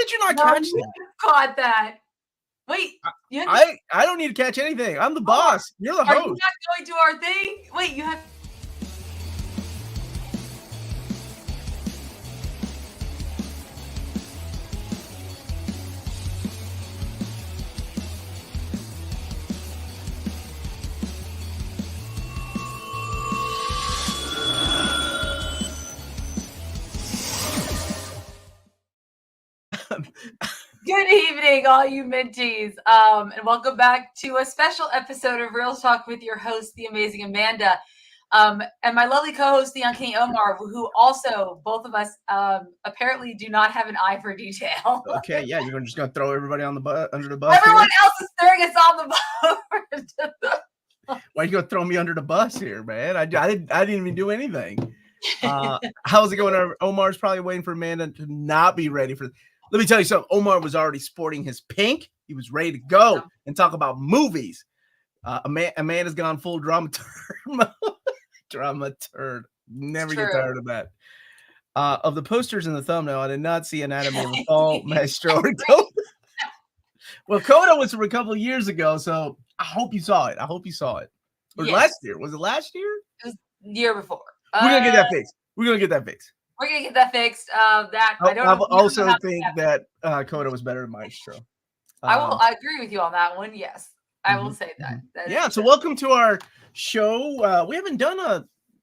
did you not catch that? Caught that. Wait, I don't need to catch anything. I'm the boss. You're the host. Are you not going to our thing? Wait, you have. Good evening, all you Minties, and welcome back to a special episode of Reelz Talk with your host, the amazing Amanda, and my lovely co-host, the Uncanny Omar, who also, both of us, apparently do not have an eye for detail. Okay, yeah, you're just going to throw everybody on the under the bus. Everyone else is throwing us on the bus. Why are you going to throw me under the bus here, man? I didn't even do anything. How's it going? Omar's probably waiting for Amanda to not be ready for. Let me tell you something. Omar was already sporting his pink. He was ready to go and talk about movies. Amanda's gone full drama turd. Drama turd. Never get tired of that. Of the posters in the thumbnail, I did not see Anatomy of a Fall, Maestro, or Coda. Well, Coda was from a couple of years ago, so I hope you saw it. Or last year. Was it last year? It was the year before. We're going to get that fixed. We're going to get that fixed. I don't know. I also think that Coda was better than Maestro. I agree with you on that one. Yes, I will say that. Yeah. So welcome to our show. We haven't done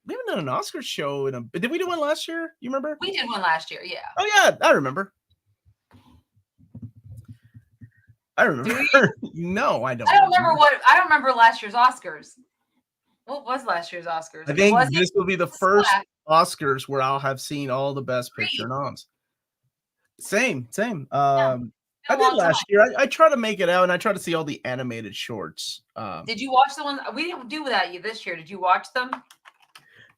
an Oscar show did we do one last year? You remember? We did one last year. Yeah. Oh yeah, I remember. No, I don't. I don't remember last year's Oscars. What was last year's Oscars? I think this will be the first Oscars where I'll have seen all the Best Picture noms. Same. I did last year. I try to make it out, and I try to see all the animated shorts. Did you watch the one? We didn't do that this year. Did you watch them?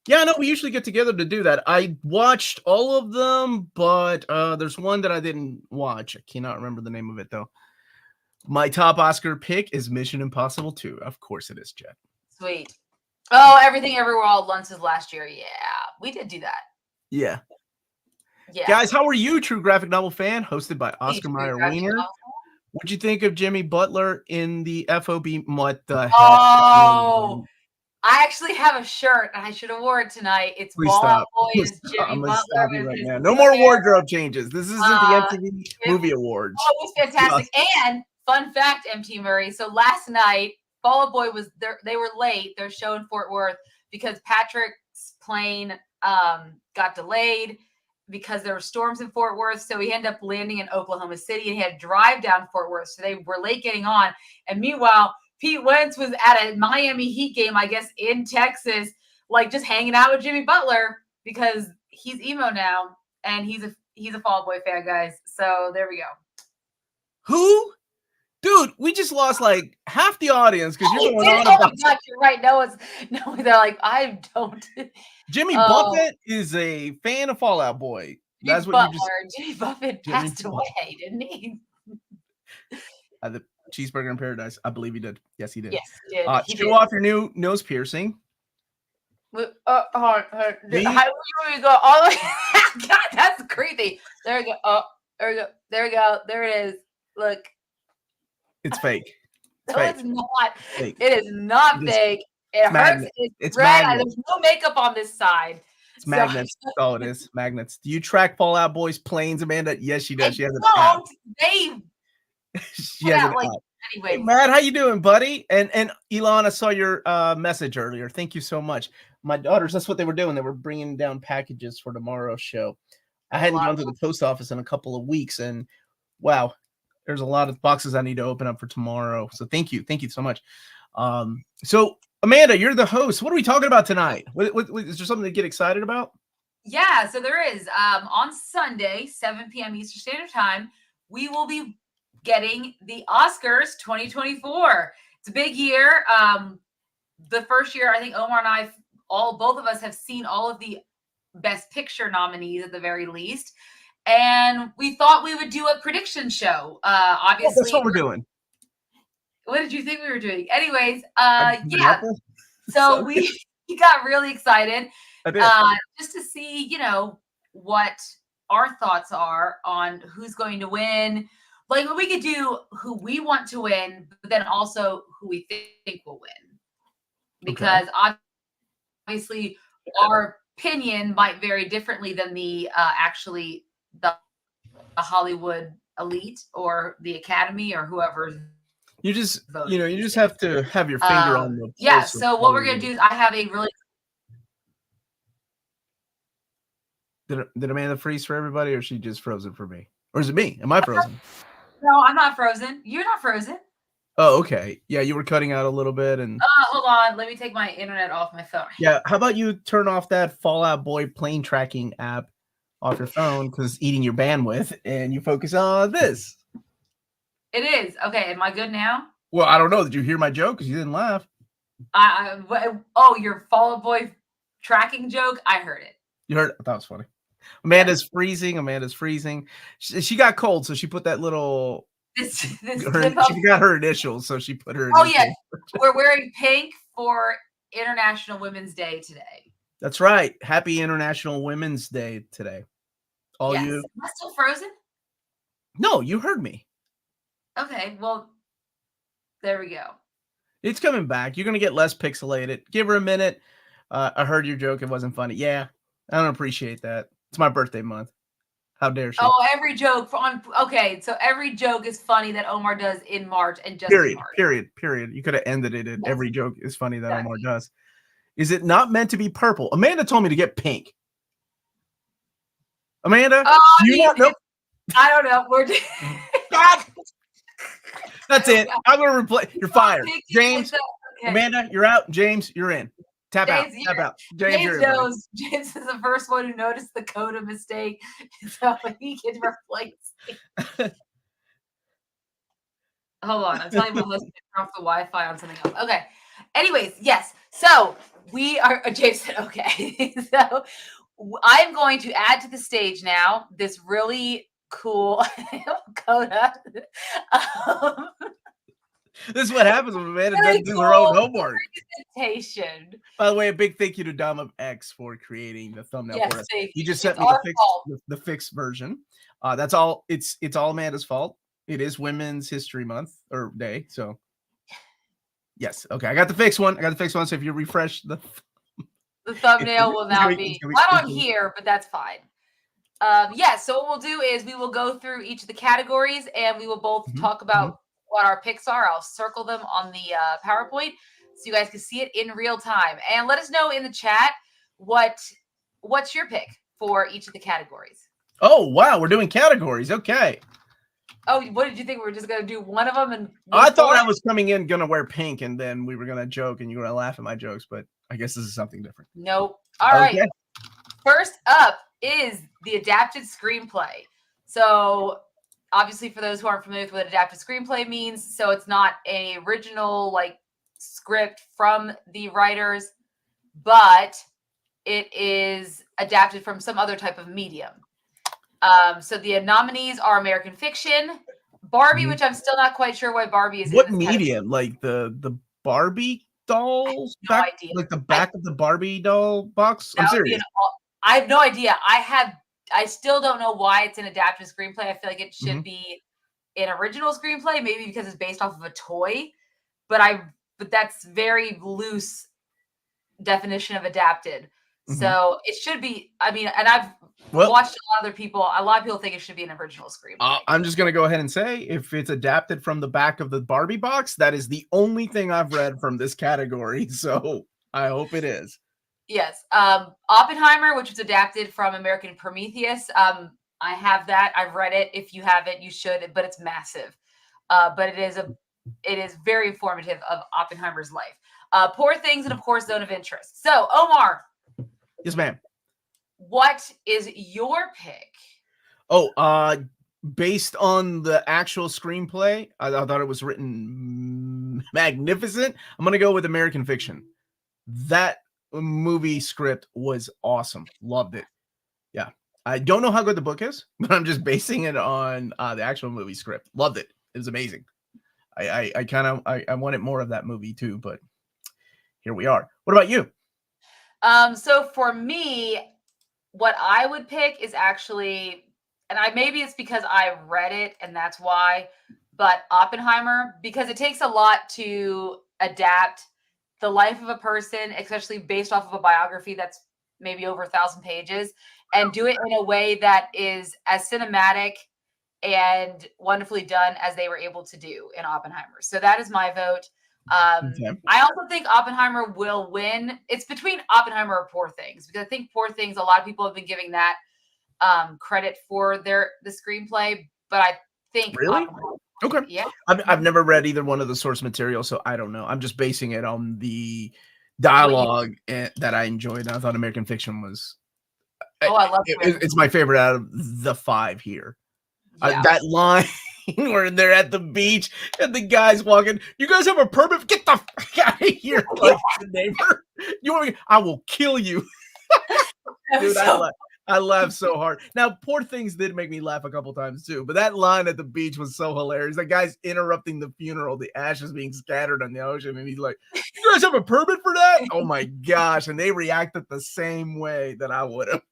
Yeah, no, we usually get together to do that. I watched all of them, but there's one that I didn't watch. I cannot remember the name of it, though. My top Oscar pick is Mission Impossible 2. Of course it is, Jet. Sweet. Oh, Everything Everywhere All at Once was last year. Yeah, we did do that. Yeah. Guys, how are you, True Graphic Novel fan? Hosted by Oscar Mayer Wiener. What'd you think of Jimmy Butler in the FOB? What the heck? Oh, I actually have a shirt, and I should have worn it tonight. It's Ball Out Boy as Jimmy Butler. Stop you right now. No more wardrobe changes. This isn't the MTV Movie Awards. Oh, it was fantastic. And fun fact, MT Murray. So last night, Fall Out Boy was there. They were late. Their show in Fort Worth because Patrick's plane got delayed because there were storms in Fort Worth. So he ended up landing in Oklahoma City, and he had to drive down Fort Worth. So they were late getting on. And meanwhile, Pete Wentz was at a Miami Heat game, I guess, in Texas, like just hanging out with Jimmy Butler because he's emo now, and he's a Fall Out Boy fan, guys. So there we go. Who? Dude, we just lost like half the audience because you're going on about. God, you're right. No, they're like, I don't. Jimmy Buffett is a fan of Fall Out Boy. That's what you just. Jimmy Buffett passed away, didn't he? The Cheeseburger in Paradise. I believe he did. Yes, he did. Yes, he did. Show off your new nose piercing. How do we go all the way? God, that's creepy. There we go. Oh, there we go. There we go. There it is. Look. It's fake. It's not. Fake. It is not fake. It hurts. It's red. There's no makeup on this side. It's magnets. That's all it is. Magnets. Do you track Fall Out Boy's planes, Amanda? Yes, she does. She has an app. She has an app. Anyway. Hey, Matt, how you doing, buddy? And Elon, I saw your message earlier. Thank you so much. My daughters, that's what they were doing. They were bringing down packages for tomorrow's show. I hadn't gone to the post office in a couple of weeks, and wow. There's a lot of boxes I need to open up for tomorrow. So thank you so much. So Amanda, you're the host. What are we talking about tonight? What, is there something to get excited about? Yeah, so there is. On Sunday, 7 p.m. Eastern Standard Time, we will be getting the Oscars 2024. It's a big year. The first year, I think Omar and I, both of us have seen all of the Best Picture nominees at the very least. And we thought we would do a prediction show. Obviously, that's what we're doing. What did you think we were doing? Anyways, yeah. So we got really excited just to see, what our thoughts are on who's going to win. Like we could do who we want to win, but then also who we think will win. Because obviously our opinion might vary differently than the Hollywood elite or the Academy or whoever. You just you just have to have your finger on the pulse. So what we're gonna do is I have a really. Did Amanda freeze for everybody, or is she just frozen for me? Or is it me? Am I frozen? No, I'm not frozen. You're not frozen. Oh, okay. Yeah, you were cutting out a little bit, and hold on. Let me take my internet off my phone. Yeah, how about you turn off that Fallout Boy plane tracking app off your phone because it's eating your bandwidth, and you focus on this. It is okay. Am I good now? Well, I don't know. Did you hear my joke? Because you didn't laugh. Your Fallout Boy tracking joke. I heard it. You heard it? That was funny. Amanda's freezing. Amanda's freezing. She got cold, so she put that little. She got her initials, so she put her. Oh yeah, we're wearing pink for International Women's Day today. That's right. Happy International Women's Day today. All you. Am I still frozen? No, you heard me. Okay, well, there we go. It's coming back. You're gonna get less pixelated. Give her a minute. I heard your joke. It wasn't funny. Yeah, I don't appreciate that. It's my birthday month. How dare she? Oh, every joke so every joke is funny that Omar does in March and just in March. Period. You could have ended it at every joke is funny that Omar does. Is it not meant to be purple? Amanda told me to get pink. Amanda, I don't know. We're That's it. I'm gonna replace. You're fired, James. Amanda, you're out. James, you're in. Tap out. James knows. James is the first one who noticed the coda mistake, so he can replace me. Hold on, I'm telling my husband to turn off the Wi-Fi on something else. Okay. Anyways, yes. So we are. James said, "Okay." So I'm going to add to the stage now this really cool coda. This is what happens when Amanda doesn't do her own homework. Presentation. By the way, a big thank you to Dom of X for creating the thumbnail for us. You just sent me the fixed version. That's all. It's all Amanda's fault. It is Women's History Month or Day, so yes. Okay, I got the fixed one. So if you refresh the thumbnail will now be not on here, but that's fine. So what we'll do is we will go through each of the categories and we will both talk about what our picks are. I'll circle them on the PowerPoint so you guys can see it in real time. And let us know in the chat what's your pick for each of the categories. Oh, wow. We're doing categories. Okay. Oh, what did you think? We were just going to do one of them? And I thought I was coming in going to wear pink and then we were going to joke and you were going to laugh at my jokes, but I guess this is something different. Nope. All right. First up is the adapted screenplay. So obviously for those who aren't familiar with what adapted screenplay means, so it's not an original script from the writers, but it is adapted from some other type of medium. So the nominees are American Fiction, Barbie, which I'm still not quite sure why Barbie is what in this medium? Like the Barbie dolls? No idea. Like the back of the Barbie doll box? I'm serious. I have no idea. I still don't know why it's an adapted screenplay. I feel like it should be an original screenplay, maybe because it's based off of a toy. But that's very loose definition of adapted. So it should be. I mean, and I've watched a lot of people think it should be an original screenplay. I'm just gonna go ahead and say, if it's adapted from the back of the Barbie box, that is the only thing I've read from this category. So I hope it is. Yes. Oppenheimer, which was adapted from American Prometheus. I have that. I've read it. If you haven't, you should, but it's massive. But it is very informative of Oppenheimer's life. Poor Things, and of course, Zone of Interest. So, Omar. Yes, ma'am. What is your pick? Oh, based on the actual screenplay, I thought it was written magnificent. I'm going to go with American Fiction. That movie script was awesome. Loved it. Yeah. I don't know how good the book is, but I'm just basing it on the actual movie script. Loved it. It was amazing. I wanted more of that movie too, but here we are. What about you? So for me, what I would pick is actually, and maybe it's because I read it and that's why, but Oppenheimer, because it takes a lot to adapt the life of a person, especially based off of a biography that's maybe over 1,000 pages, and do it in a way that is as cinematic and wonderfully done as they were able to do in Oppenheimer. So that is my vote. Okay. I also think Oppenheimer will win. It's between Oppenheimer or Poor Things, because I think Poor Things, a lot of people have been giving that credit for the screenplay, but I think Really? Okay. yeah. I've never read either one of the source material, so I don't know. I'm just basing it on the dialogue that I enjoyed. I thought American Fiction was I love it's my favorite out of the 5 here. Yeah. That line where they're at the beach and the guy's walking, "You guys have a permit? Get the fuck out of here!" Like the neighbor, "You want me? I will kill you." Dude, I laughed so hard. Now, Poor Things did make me laugh a couple times too, but that line at the beach was so hilarious. That guy's interrupting the funeral, the ashes being scattered on the ocean, and he's like, "You guys have a permit for that?" Oh my gosh! And they reacted the same way that I would have.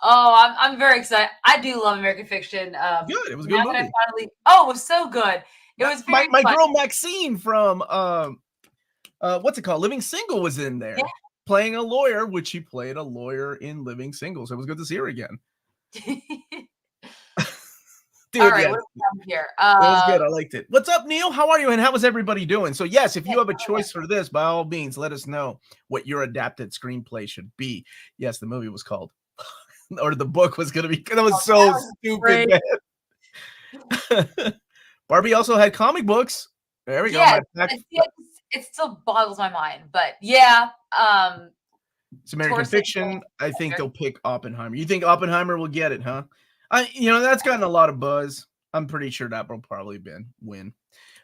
Oh, I'm very excited. I do love American Fiction. Good. It was a good movie. It was so good. It was very my funny. girl Maxine from what's it called? Living Single was in there playing a lawyer, which she played a lawyer in Living Single. So it was good to see her again. Dude, all right, what do we have here? It was good. I liked it. What's up, Neil? How are you? And how is everybody doing? So yes, if you have a choice for this, by all means, let us know what your adapted screenplay should be. Yes, the movie was called, or the book was going to be. That was so stupid, man. Barbie also had comic books. There we go. It still boggles my mind, but yeah. It's American Fiction. I think they'll pick Oppenheimer. You think Oppenheimer will get it, huh? That's gotten a lot of buzz. I'm pretty sure that will probably win.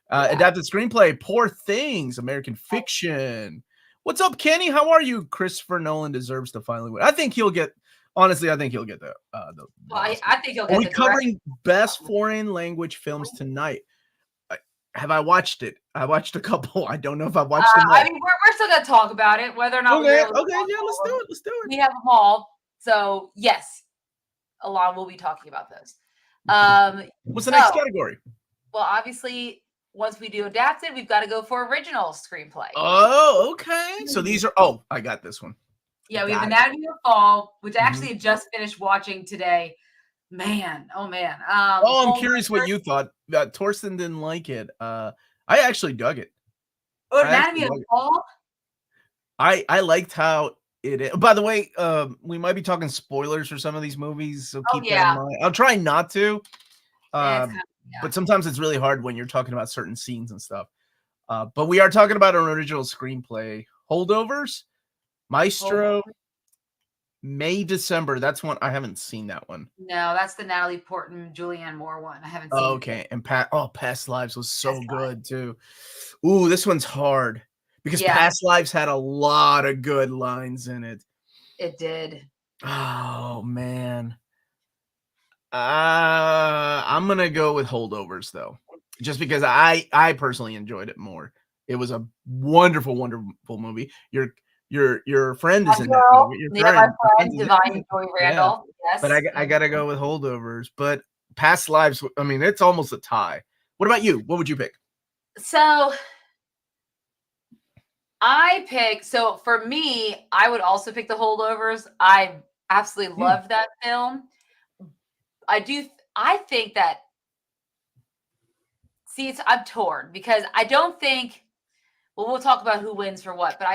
Adapted screenplay, Poor Things, American Fiction. What's up, Kenny? How are you? Christopher Nolan deserves to finally win. I think he'll get. Honestly, I think he'll get the. I think he'll get. Are we covering best foreign language films tonight? Have I watched it? I watched a couple. I don't know if I've watched them all. I mean, we're still gonna talk about it, whether or not. Okay, yeah, let's do it. Let's do it. We have them all, so yes, Alon will be talking about those. What's the next category? Well, obviously, once we do adapted, we've got to go for original screenplay. Oh, okay. So these are. Oh, I got this one. Yeah, we have Anatomy of a Fall, which I actually just finished watching today. Man, oh man. I'm curious what you thought. Torsten didn't like it. I actually dug it. Oh, Anatomy of a Fall? I liked how it is. By the way, we might be talking spoilers for some of these movies, so keep that in mind. I'll try not to. But sometimes it's really hard when you're talking about certain scenes and stuff. But we are talking about an original screenplay. Holdovers, Maestro, May, December. That's one I haven't seen that one. No, that's the Natalie Portman, Julianne Moore one. I haven't seen it. Okay. And Past Lives was so good too. Ooh, this one's hard because Past Lives had a lot of good lines in it. It did. Oh man. I'm gonna go with Holdovers though, just because I personally enjoyed it more. It was a wonderful, wonderful movie. Your friend is in that movie. My friend, Divine Joy Randall. Yes. But I gotta go with Holdovers. But Past Lives, I mean, it's almost a tie. What about you? What would you pick? So for me, I would also pick The Holdovers. I absolutely love that film. I think that, I'm torn because I don't think, we'll talk about who wins for what, but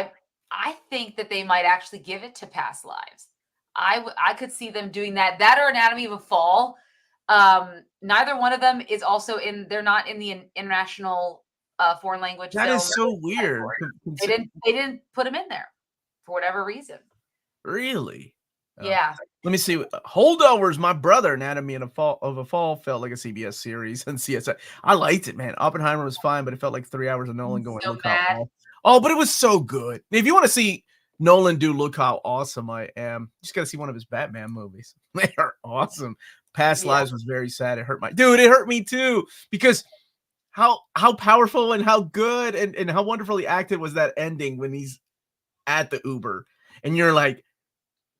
I think that they might actually give it to Past Lives. I could see them doing that or Anatomy of a Fall. Neither one of them is also they're not in the international foreign language. That is so weird. They didn't put them in there for whatever reason. Really? Yeah. Let me see. Holdovers, my brother, Anatomy of a Fall felt like a CBS series and CSI. I liked it, man. Oppenheimer was fine, but it felt like 3 hours of Nolan going, look how awesome. Oh, but it was so good. If you want to see Nolan do Look How Awesome I Am, you just got to see one of his Batman movies. They are awesome. Past Lives was very sad. It hurt it hurt me too, because how powerful and how good and how wonderfully acted was that ending when he's at the Uber and you're like,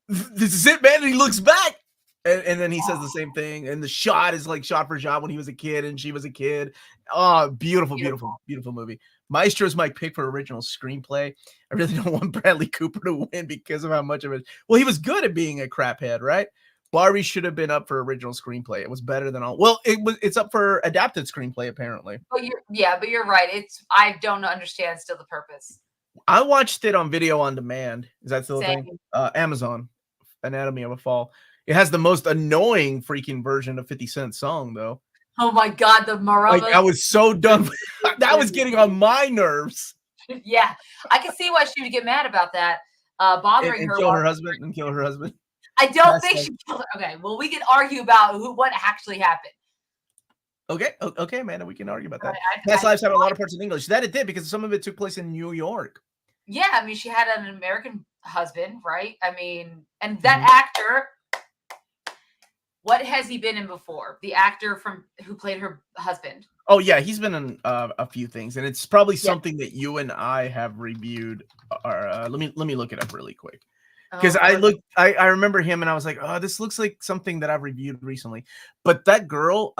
this is it, man. And he looks back. And then he says the same thing. And the shot is like shot for shot when he was a kid and she was a kid. Oh, beautiful, beautiful, beautiful movie. Maestro is my pick for original screenplay. I really don't want Bradley Cooper to win because of how much of it. Well, he was good at being a craphead, right? Barbie should have been up for original screenplay. It was better than all. Well, it's up for adapted screenplay apparently. But you're right. I don't understand still the purpose. I watched it on video on demand. Is that still a Same. thing? Amazon, Anatomy of a Fall. It has the most annoying freaking version of 50 Cent song, though. Oh my God, the Marava. Like, I was so done. That was getting on my nerves. Yeah, I can see why she would get mad about that. Bothering and her. Kill her husband and kill her husband. I don't think she killed her. Okay, well, we can argue about what actually happened. Okay, man, we can argue about that. Past Lives had a lot of parts in English. That it did because some of it took place in New York. Yeah, I mean, she had an American husband, right? I mean, and that actor. What has he been in before? The actor who played her husband. Oh yeah, he's been in a few things, and it's probably something that you and I have reviewed. Let me look it up really quick because I remember him, and I was like, oh, this looks like something that I've reviewed recently. But that girl,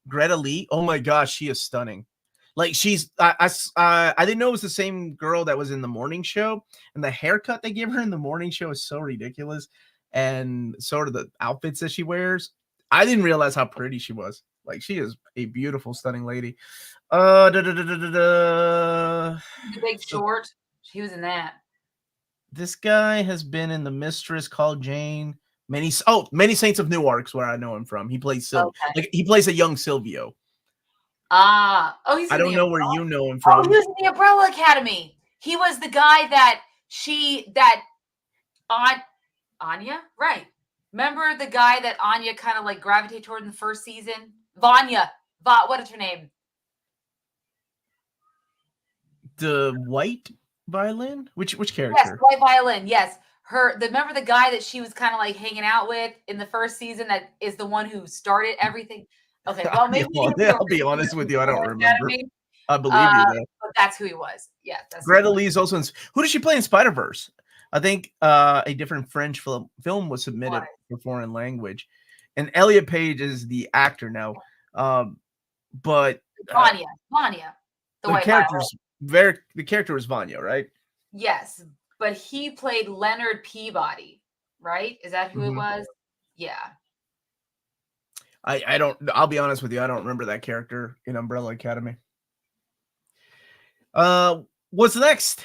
Greta Lee, oh my gosh, she is stunning. Like I didn't know it was the same girl that was in the morning show, and the haircut they give her in the morning show is so ridiculous. And sort of the outfits that she wears. I didn't realize how pretty she was. Like, she is a beautiful, stunning lady. The Big Short. She was in that. This guy has been in The Mistress, Called Jane. Many Saints of Newark's where I know him from. He plays like he plays a young Silvio. I don't know where you know him from. Oh, he was in the Umbrella Academy. He was the guy that Anya, right? Remember the guy that Anya kind of like gravitated toward in the first season? Vanya. What is her name? The white violin? Which character? Yes, white violin. Yes. Remember the guy that she was kind of like hanging out with in the first season that is the one who started everything? Okay, well, maybe I'll be honest with you. I don't remember. I believe you, though. But that's who he was. Yeah. Greta Lee is also in. Who did she play in Spider-Verse? I think a different French film was submitted for foreign language, and Elliot Page is the actor now. But Vanya, the character was Vanya, right? Yes, but he played Leonard Peabody, right? Is that who it was? Yeah. I don't. I'll be honest with you. I don't remember that character in Umbrella Academy. What's next?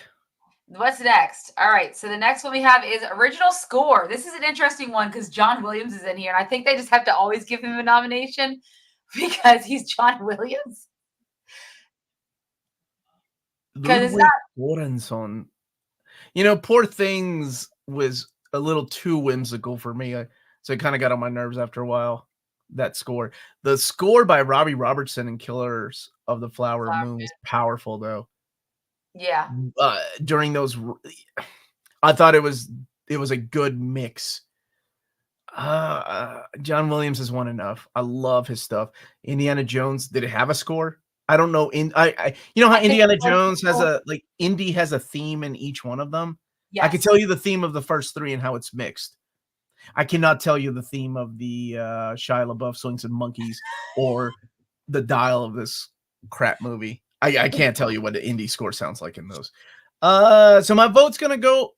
What's next? All right. So the next one we have is original score. This is an interesting one because John Williams is in here. And I think they just have to always give him a nomination because he's John Williams. Because it's not Goranson. You know, Poor Things was a little too whimsical for me. So it kind of got on my nerves after a while. That score. The score by Robbie Robertson and Killers of the Flower Moon was powerful, though. Yeah. During those, I thought it was a good mix. John Williams has won enough. I love his stuff. Indiana Jones, did it have a score? I don't know. You know how Indiana Jones has Indy has a theme in each one of them? Yes. I can tell you the theme of the first three and how it's mixed. I cannot tell you the theme of the Shia LaBeouf Swings and Monkeys or the dial of this crap movie. I can't tell you what the indie score sounds like in those. So my vote's gonna go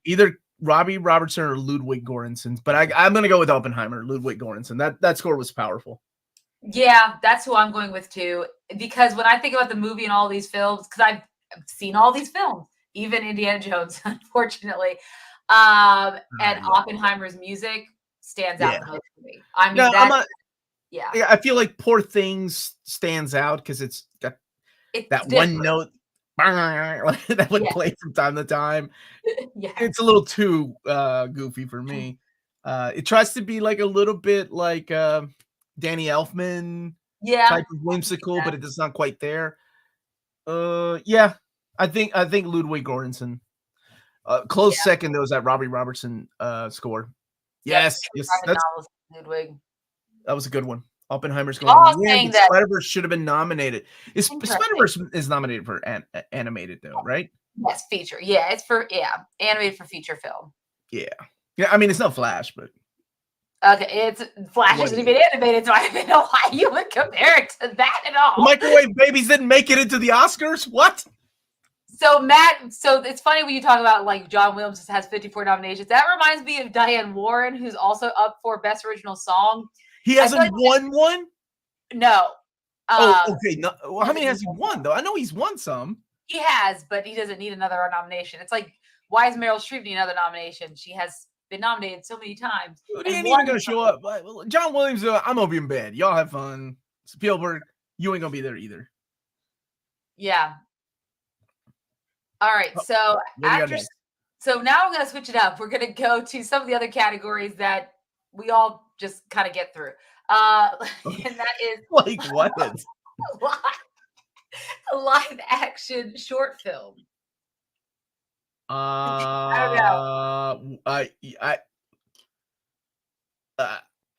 either Robbie Robertson or Ludwig Göransson, but I'm gonna go with Oppenheimer. Ludwig Göransson. That score was powerful. Yeah, that's who I'm going with too. Because when I think about the movie and all these films, because I've seen all these films, even Indiana Jones, unfortunately, and Oppenheimer's music stands out the most for me. I mean, yeah, I feel like Poor Things stands out because it's got that one note that would play from time to time. Yeah, it's a little too goofy for me. It tries to be like a little bit like Danny Elfman type of whimsical, but it's not quite there. I think Ludwig Göransson. Close second though is that Robbie Robertson score. Yes, Ludwig. That was a good one. Oppenheimer's going. Spider-Verse should have been nominated. Spider-Verse is nominated for animated though, right? Yes, feature. Yeah, it's for animated for feature film. Yeah. Yeah, I mean, it's not Flash, but Okay, it's Flash what isn't is even it? animated, so I don't even know why you would compare it to that at The all. Microwave Babies didn't make it into the Oscars? What? So Matt, so it's funny when you talk about like John Williams has 54 nominations. That reminds me of Diane Warren, who's also up for Best Original Song. He I feel hasn't like won one? no. Oh, Um, okay. No, well, how many has he won, though? I know he's won some. he has, but he doesn't need another nomination. It's like, why is Meryl Streep need another nomination? She has been nominated so many times. He ain't even going to show up. John Williams, I'm going to be in bed. Y'all have fun. Spielberg, you ain't going to be there either. Yeah. All right. So so now we're going to switch it up. We're going to go to some of the other categories that we all just kind of get through. And that is like what? A live action short film. I don't know.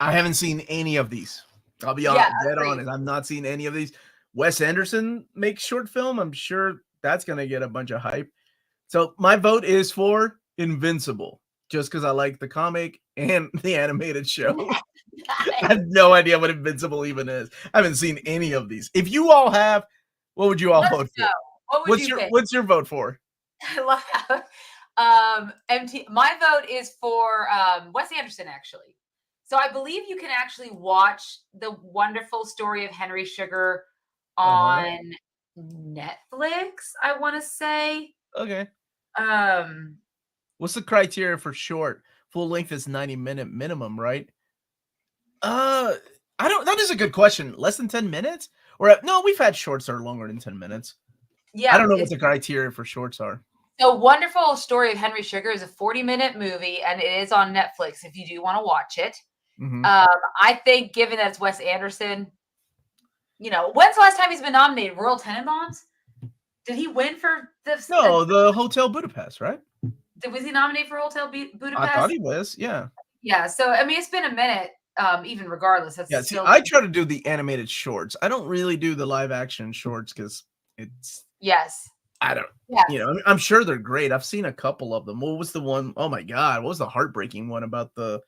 I haven't seen any of these. I'll be dead honest. I've not seen any of these. Wes Anderson makes short film. I'm sure that's going to get a bunch of hype. So my vote is for Invincible, just because I like the comic and the animated show. I have no idea what Invincible even is. I haven't seen any of these. If you all have, what would you all vote for? What would you pick? What's your vote for? I love my vote is for Wes Anderson, actually. So I believe you can actually watch The Wonderful Story of Henry Sugar on Netflix, I want to say. Okay. What's the criteria for short? Full length is 90-minute minimum, right? That is a good question. Less than 10 minutes? Or no, we've had shorts that are longer than 10 minutes. Yeah. I don't know what the criteria for shorts are. The Wonderful Story of Henry Sugar is a 40-minute movie, and it is on Netflix if you do want to watch it. Mm-hmm. I think, given that it's Wes Anderson, when's the last time he's been nominated? Royal Tenenbaums? Did he win for this? No, the Hotel Budapest, right? Was he nominated for Hotel Budapest? I thought he was, yeah. Yeah, so, I mean, it's been a minute, even regardless. That's I try to do the animated shorts. I don't really do the live action shorts because it's... Yes. I don't... Yeah. I'm sure they're great. I've seen a couple of them. What was the one? Oh, my God. What was the heartbreaking one about the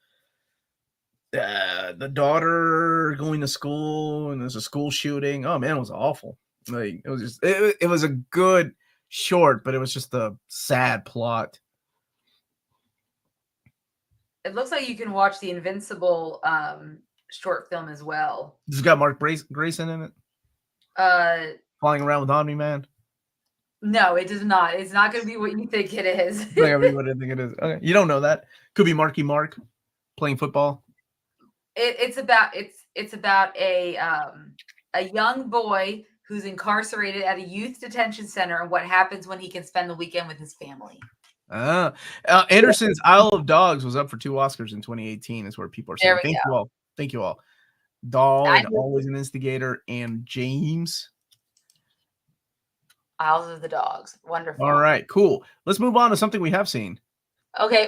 daughter going to school and there's a school shooting? Oh, man, it was awful. Like, it was just... It was a good short, but it was just a sad plot. It looks like you can watch the Invincible short film as well. It's got Mark Grayson in it? Flying around with Omni-Man? No, it does not. It's not going to be what you think it is. What I think it is. Okay. You don't know that. Could be Marky Mark playing football. It's about a young boy who's incarcerated at a youth detention center and what happens when he can spend the weekend with his family. Anderson's Isle of Dogs was up for 2 Oscars in 2018 is where people are saying. Thank you all. Doll and Always an Instigator and James. Isles of the Dogs. Wonderful. All right, cool. Let's move on to something we have seen. Okay.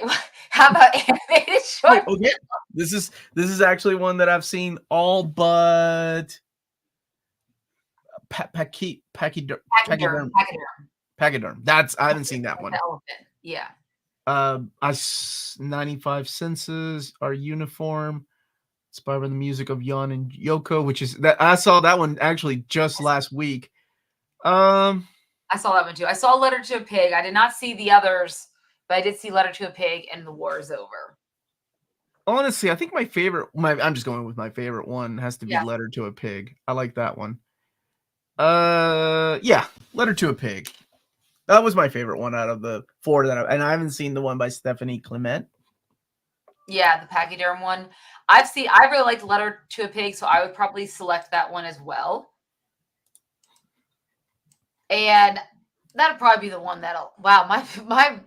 How about animated short? Okay. This is actually one that I've seen all but Pachyderm. I haven't seen that one. Yeah. 95 Senses, Our Uniform, inspired by the music of Jan and Yoko, which is that I saw that one actually just last week. I saw that one too. I saw Letter to a Pig. I did not see the others, but I did see Letter to a Pig and The War is Over. Honestly, I think I'm just going with my favorite one has to be Letter to a Pig. I like that one. Letter to a Pig. That was my favorite one out of the 4 and I haven't seen the one by Stephanie Clement. Yeah, the Pachyderm one. I really liked Letter to a Pig, so I would probably select that one as well. And that'd probably be the one my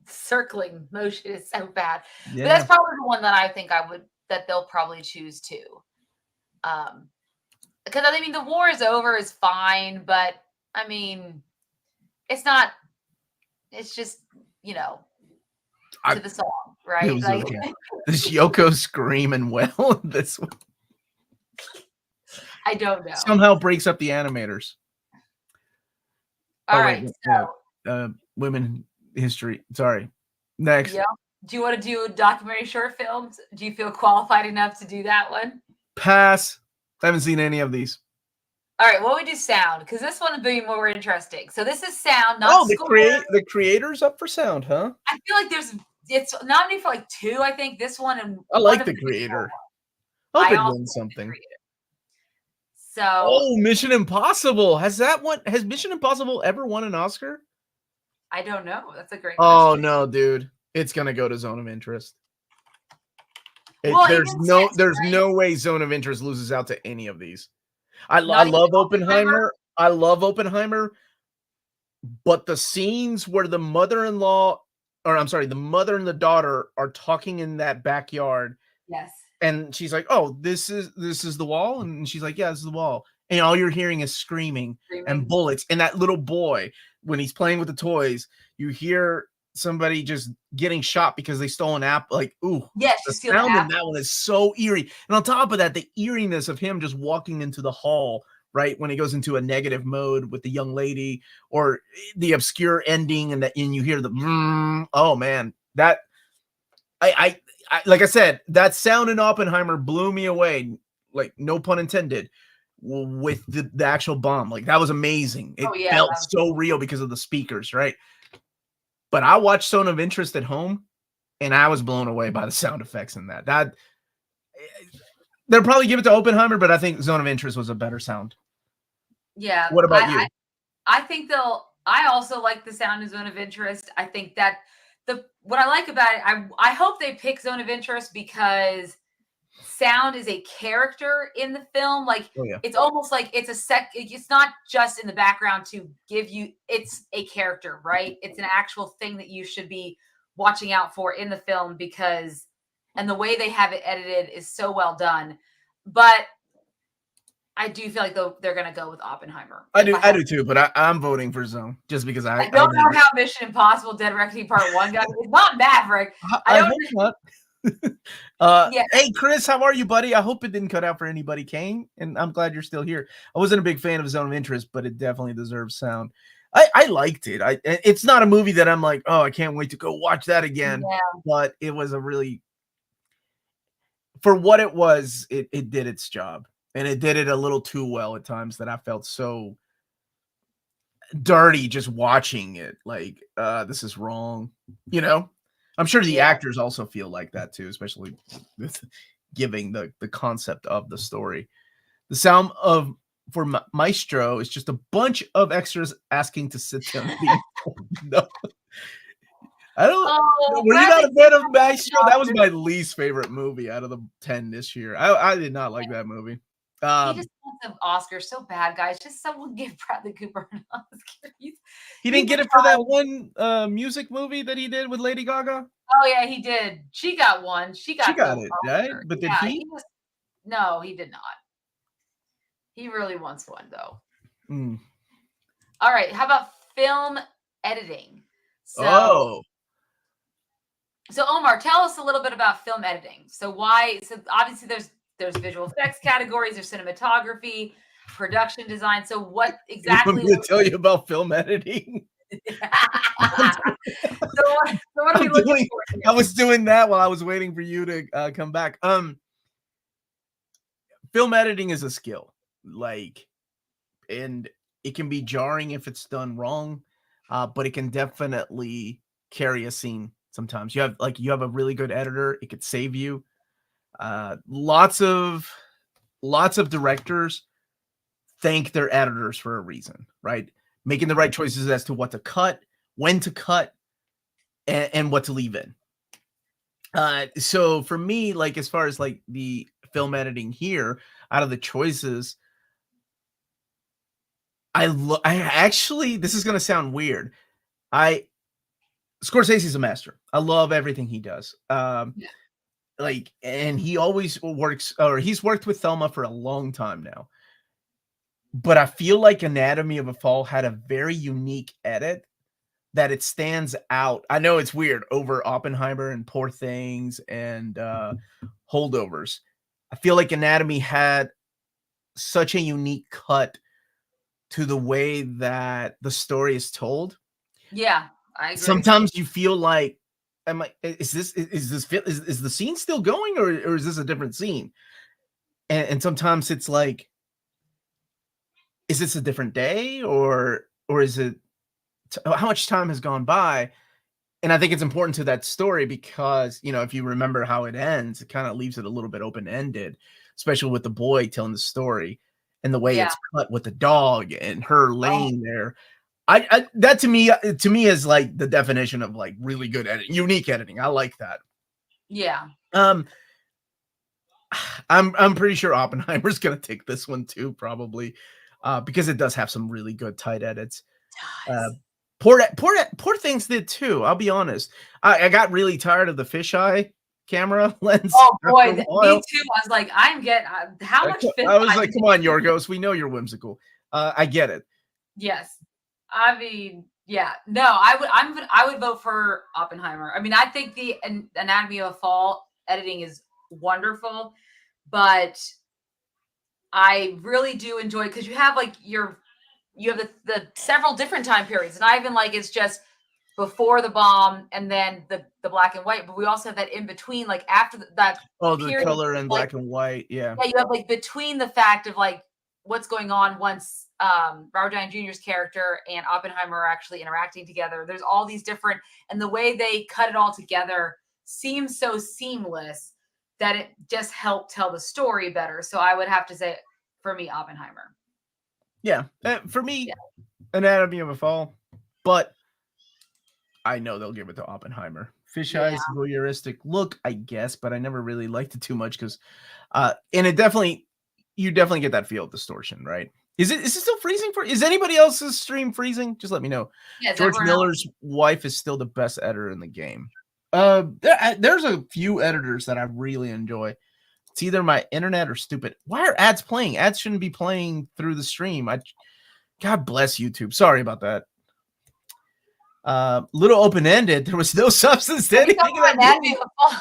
circling motion is so bad. Yeah. But that's probably the one that I think that they'll probably choose too. Because I mean, The War is Over is fine, but I mean, it's not. It's just to the song, right? Like this Yoko screaming well. This one, I don't know. Somehow breaks up the animators. All right. women history. Sorry. Next. Yep. Do you want to do documentary short films? Do you feel qualified enough to do that one? Pass. I haven't seen any of these. All right, well, we do sound because this one would be more interesting. So this is sound, not score. The creator's up for sound, huh? I feel like it's nominated for like 2, I think. This one and I like the creator. Hope it wins something. So Mission Impossible. Has Mission Impossible ever won an Oscar? I don't know. That's a great question. Oh no, dude. It's gonna go to Zone of Interest. There's no way Zone of Interest loses out to any of these. I love Oppenheimer. I love Oppenheimer. But the scenes where the mother and the daughter are talking in that backyard. Yes. And she's like, "Oh, this is the wall," and she's like, "Yeah, this is the wall." And all you're hearing is screaming and bullets. And that little boy, when he's playing with the toys, you hear somebody just getting shot because they stole an apple. Like, ooh, yes, the sound in that one is so eerie. And on top of that, the eeriness of him just walking into the hall, right when he goes into a negative mode with the young lady, or the obscure ending, and you hear the oh man, that I like I said, that sound in Oppenheimer blew me away, like no pun intended, with the actual bomb. Like that was amazing. It felt so real because of the speakers, right? But I watched Zone of Interest at home, and I was blown away by the sound effects in that. They'll probably give it to Oppenheimer, but I think Zone of Interest was a better sound. Yeah. What about you? I think I also like the sound in Zone of Interest. I think that what I like about it, I hope they pick Zone of Interest because sound is a character in the film. Like it's almost like it's not just in the background to give you, it's a character, right? It's an actual thing that you should be watching out for in the film and the way they have it edited is so well done. But I do feel like they're going to go with Oppenheimer. I do too, but I'm voting for Zone just because I don't know how Mission Impossible Dead Reckoning Part 1 got. It's not Maverick. I hope not. Hey, Chris, how are you, buddy? I hope it didn't cut out for anybody, Kane, and I'm glad you're still here. I wasn't a big fan of Zone of Interest, but it definitely deserves sound. I liked it. It's not a movie that I'm like, oh, I can't wait to go watch that again. Yeah. But it was a really, for what it was, it did its job. And it did it a little too well at times that I felt so dirty just watching it. Like, this is wrong. You know? I'm sure the actors also feel like that too, especially with giving the concept of the story. The sound for Maestro is just a bunch of extras asking to sit down. No. I don't. Were you not a fan of Maestro? That was my least favorite movie out of the 10 this year. I did not like that movie. He just wants an Oscar so bad, guys. Just someone give Bradley Cooper an Oscar. He didn't get it for that one music movie that he did with Lady Gaga. Oh yeah, he did. She got one. She got it, right? But did he? No, he did not. He really wants one though. All right. How about film editing? So Omar, tell us a little bit about film editing. So obviously there's visual effects categories, there's cinematography, production design. So what exactly? I'm going to tell you about film editing. So what are we looking for here? I was doing that while I was waiting for you to come back. Film editing is a skill, and it can be jarring if it's done wrong, but it can definitely carry a scene. Sometimes you have a really good editor, it could save you. Lots of directors thank their editors for a reason, right? Making the right choices as to what to cut, when to cut, and what to leave in. So for me, as far as the film editing here, out of the choices, I actually, this is going to sound weird. Scorsese's a master. I love everything he does. And he always works, or he's worked with Thelma for a long time now. But I feel like Anatomy of a Fall had a very unique edit that it stands out. I know it's weird over Oppenheimer and Poor Things and Holdovers. I feel like Anatomy had such a unique cut to the way that the story is told. Yeah, I agree. Sometimes you feel like, is the scene still going, or is this a different scene? And sometimes it's like, is this a different day, or is it how much time has gone by? And I think it's important to that story because, if you remember how it ends, it kind of leaves it a little bit open-ended, especially with the boy telling the story and the way Yeah. it's cut with the dog and her Oh, laying there. I that to me is like the definition of like really good editing, unique editing. I like that. yeah. Um, I'm pretty sure Oppenheimer's gonna take this one too, probably, because it does have some really good tight edits. Uh, Does. poor things did too. I'll be honest. I got really tired of the fisheye camera lens Oh after boy, a me while. too. I was like, I'm getting how much fish I was I like, "Come on, Yorgos, we know you're whimsical." I get it. Yes. I mean, yeah. No, I would vote for Oppenheimer. I mean, I think the Anatomy of a Fall editing is wonderful, but I really do enjoy because you have like you have the several different time periods. Not even like it's just before the bomb and then the black and white, but we also have that in between, like after that Oh, the period, color in like black and white, yeah. yeah, you have like between the fact of like what's going on once Robert Downey Jr.'s character and Oppenheimer are actually interacting together. There's all these different, and the way they cut it all together seems so seamless that it just helped tell the story better. So I would have to say, for me, Oppenheimer. Yeah, for me, Yeah. Anatomy of a Fall, but I know they'll give it to Oppenheimer. Yeah. Fisheye's voyeuristic look, I guess, but I never really liked it too much because, and you definitely get that feel of distortion, right? Is it still freezing for? Is anybody else's stream freezing? Just let me know. Yes, George everyone else. Miller's wife is still the best editor in the game. There's a few editors that I really enjoy. It's either my internet or stupid. Why are ads playing? Ads shouldn't be playing through the stream. God bless YouTube. Sorry about that. Little open-ended. There was no substance to Are you anything talking in about that Anatomy movie. of a Fall?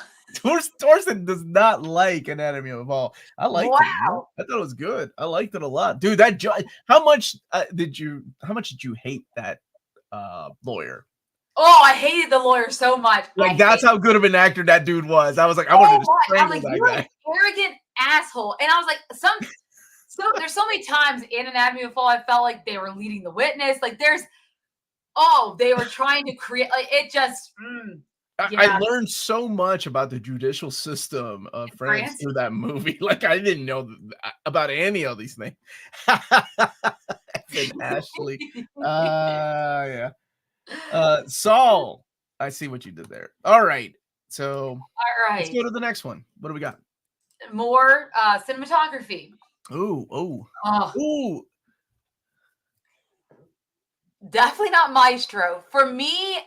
Thorsten does not like Anatomy of a Fall. I liked it. Man. Wow. I thought it was good. I liked it a lot, dude. That how much did you hate that lawyer? Oh, I hated the lawyer so much. I Like that's hate how good of an actor that dude was. I was like, I wanted so to much. I'm strangle like, that you're an guy. arrogant asshole. And I was like, there's so many times in Anatomy of a Fall I felt like they were leading the witness. Like they were trying to create like it just I yeah. learned so much about the judicial system of France France. through that movie. Like I didn't know about any of these things. And Ashley. Yeah. Saul. I see what you did there. All right. So All let's right. go to the next one. What do we got? More cinematography. Oh. Oh, Ooh. definitely not Maestro. For me,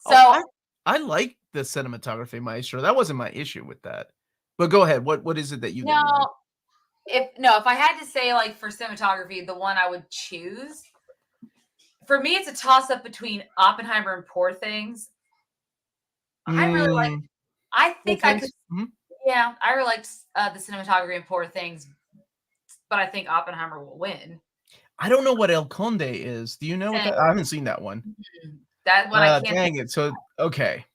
Oh, so I like the cinematography maestro. That wasn't my issue with that. But go ahead. What is it that you didn't like? no, if I had to say like for cinematography, the one I would choose, for me it's a toss up between Oppenheimer and Poor Things. I really like Mm, I Poor think I could Things? Mhm. yeah, I really liked the cinematography and Poor Things, but I think Oppenheimer will win. I don't know what El Conde is. Do you know what Same. that? I haven't seen that one. That one I can't think Dang it. So okay.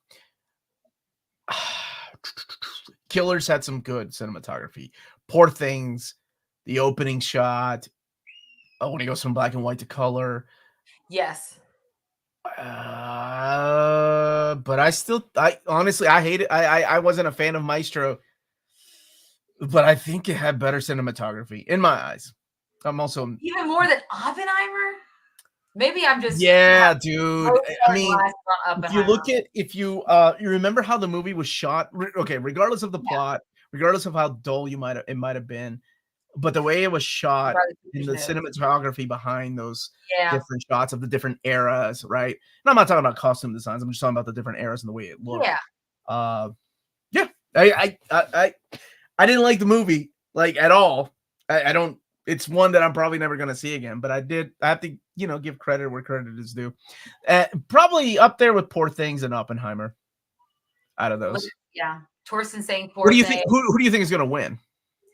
Killers had some good cinematography. Poor Things, the opening shot. Oh, when he goes from black and white to color. yes. But I honestly, I hate it. I wasn't a fan of Maestro, but I think it had better cinematography in my eyes. I'm also, Even more than Oppenheimer? Maybe I'm just have yeah, dude. I rose-colored mean, glasses on if you Oppenheimer. look at if you remember how the movie was shot, okay, regardless of the Yeah, plot, regardless of how dull it might have been, but the way it was I'd shot rather and teachers the notes. cinematography behind those Yeah, different shots of the different eras, right? And I'm not talking about costume designs. I'm just talking about the different eras and the way it looked. yeah. Uh, yeah, I didn't like the movie like at all. I don't. It's one that I'm probably never gonna see again. But I did. I have to, give credit where credit is due. Probably up there with Poor Things and Oppenheimer. Out of Look, those, yeah. Torsten saying what Poor do you think? Things. Who do you think is gonna win?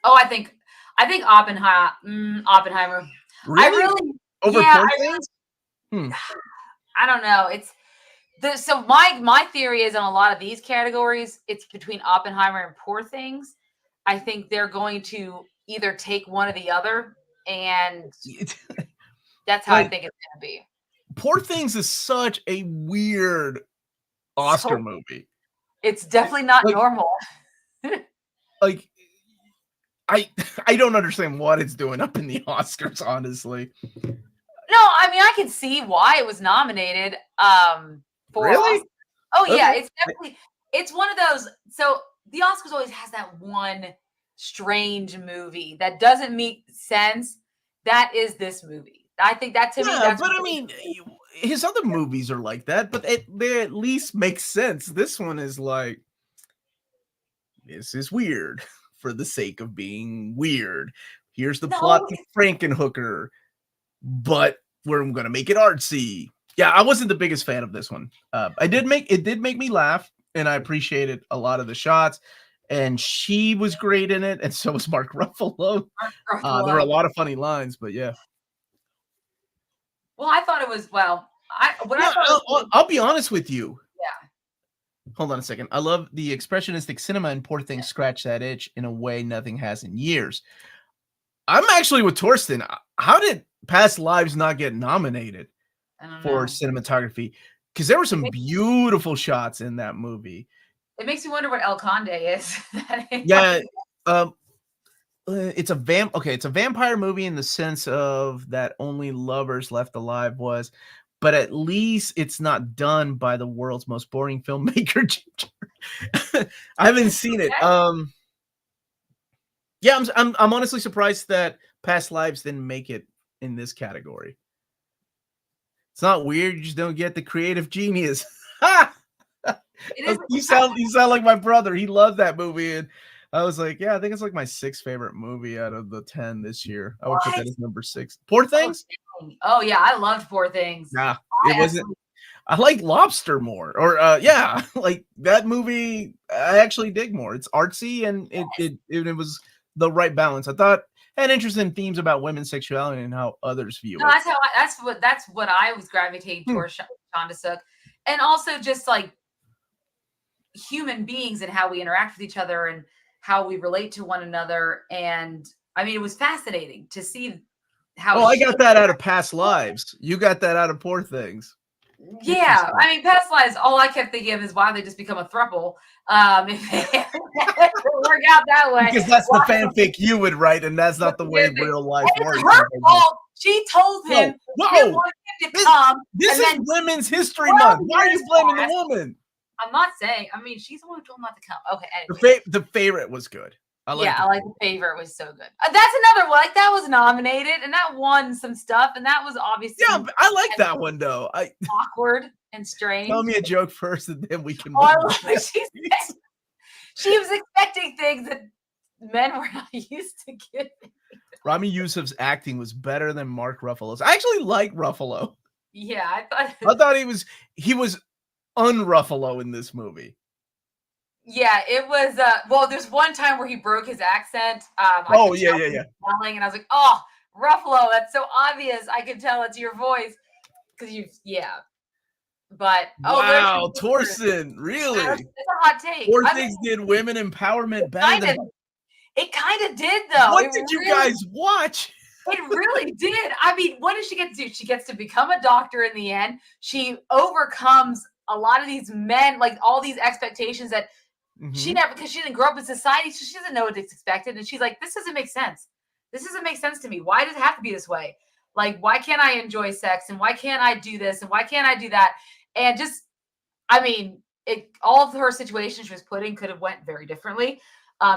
Oh, I think Oppenheimer. Oppenheimer. I Really really, over yeah, Poor Things? Hmm. I don't know. So my theory is on a lot of these categories, it's between Oppenheimer and Poor Things. I think they're going to either take one or the other, and that's how I Like, think it's going to be. Poor Things is such a weird Oscar So movie. it's definitely not Like, normal. like I I don't understand what it's doing up in the Oscars, honestly. No, I mean I can see why it was nominated for Really? Oscar. Oh Okay. yeah, it's one of those. So the Oscars always has that one strange movie that doesn't make sense. That is this movie. I think that to me, Yeah, that's but what I mean, his other movies are like that, but they at least make sense. This one is like, this is weird for the sake of being weird. Here's the plot no. to Frankenhooker, but we're gonna make it artsy. Yeah, I wasn't the biggest fan of this one. It did make me laugh, and I appreciated a lot of the shots. And she was great in it, and so was Mark Ruffalo. There were a lot of funny lines, but yeah. Well, I thought it was Yeah, I thought it was I'll be honest with you. yeah. Hold on a second. I love the expressionistic cinema and Poor Things scratch that itch in a way nothing has in years. I'm actually with Torsten. How did Past Lives not get nominated I don't for know. cinematography? Because there were It some makes, beautiful shots in that movie. it makes me wonder what El Conde is. Yeah, um, it's a vampire movie in the sense of that Only Lovers Left Alive was, but at least it's not done by the world's most boring filmmaker. I haven't seen it. Yeah, I'm honestly surprised that Past Lives didn't make it in this category. It's not weird, you just don't get the creative genius. It is. You sound like my brother. He loved that movie, and I was like, yeah, I think it's like my 6th favorite movie out of the 10 this year. I would put that What? as number 6. Poor Oh, Things? dang. Oh yeah, I loved Poor Things. Nah, it I wasn't. absolutely I like Lobster more, or yeah, like that movie. I actually dig more. It's artsy and it was the right balance. I thought had interesting themes about women's sexuality and how others view no, it. that's what I was gravitating Hmm. towards Shonda Suk, and also just like human beings and how we interact with each other and how we relate to one another. And I mean, it was fascinating to see how Oh, I she got that out of Past Lives. You got that out of Poor Things. yeah, Interesting. I mean, past lives, all I kept thinking of is why they just become a throuple. If it work out that way. Because that's the Why fanfic you would write, and that's would not the they way do this? real life And it's works. her fault. She told Whoa, him she didn't whoa! want him to This come. this And is then Women's History 12 Month. Why are years you blaming the passed. woman? I'm not saying, I mean, she's the one who told him not to come. Okay, The anyway. the favorite was good. I Yeah, like I the like the favorite was so good. That's another one. Like that was nominated and that won some stuff, and that was yeah, obviously but I like that one though. I awkward and tell strange. me a joke first, and then we can Oh, I move love on. what she said. She was expecting things that men were not used to giving. Rami Youssef's acting was better than Mark Ruffalo's. I actually like Ruffalo. Yeah, I thought. I thought he was unruffalo in this movie. Yeah, it was. Well, there's one time where he broke his accent. I Oh could yeah, tell yeah, he yeah. was yelling, and I was like, "Oh, Ruffalo, that's so obvious. I can tell it's your voice because you." Yeah, but there's Wow, Torsten, really? that's a hot take. Poor I mean, Things did women empowerment better kind than. of. It kind of did though. What did you guys watch? It really did. I mean, what does she get to do? She gets to become a doctor in the end. She overcomes a lot of these men, like all these expectations that she Mhm. never, because she didn't grow up in society, so she doesn't know what is expected. And she's like, this doesn't make sense. This doesn't make sense to me. Why does it have to be this way? Like, why can't I enjoy sex? And why can't I do this? And why can't I do that? And just, I mean, all of her situations she was put in could have went very differently,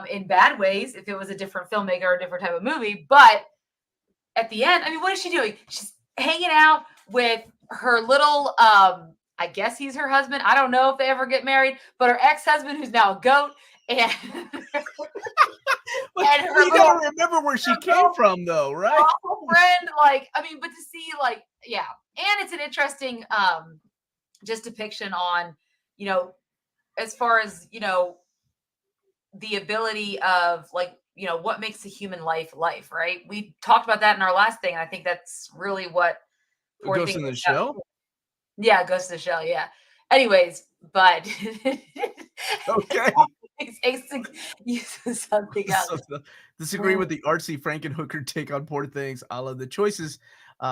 in bad ways if it was a different filmmaker or a different type of movie. But at the end, I mean, what is she doing? She's hanging out with her little I guess he's her husband. I don't know if they ever get married, but her ex-husband who's now a goat and Well, and her you little gotta remember where she came from, though, right? friend, like I mean, but to see like yeah, and it's an interesting just depiction on, you know, as far as, you know, the ability of like, you know, what makes a human life, right? We talked about that in our last thing, and I think that's really what Poor Ghost Things in is the about. Shell. Yeah, Ghost in the Shell. Yeah. Anyways, but Okay. something else. So, disagree with the artsy Frankenhooker take on Poor Things. All of the choices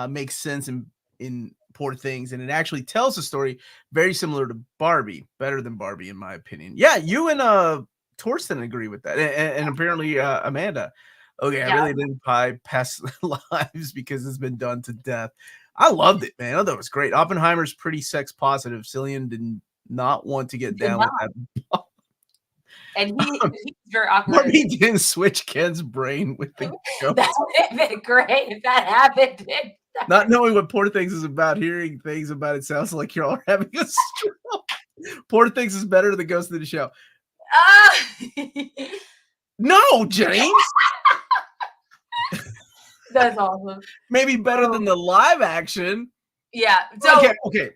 make sense in Poor Things, and it actually tells a story very similar to Barbie, better than Barbie in my opinion. Yeah, you and Torsten agree with that, and apparently Amanda. Okay, I Yeah. really didn't buy Past Lives because it's been done to death. I loved it, man. I thought it was great. Oppenheimer's pretty sex positive. Cillian did not want to get Did down not. with that. And he's very awkward. Barbie didn't switch Ken's brain with the ghost. That would have been great if that happened. Not knowing what Poor Things is about, hearing things about it sounds like you're all having a stroke. Poor Things is better than Ghost in the Shell. Ah! No, James. That's awesome. Maybe better than the live action. Yeah. So okay.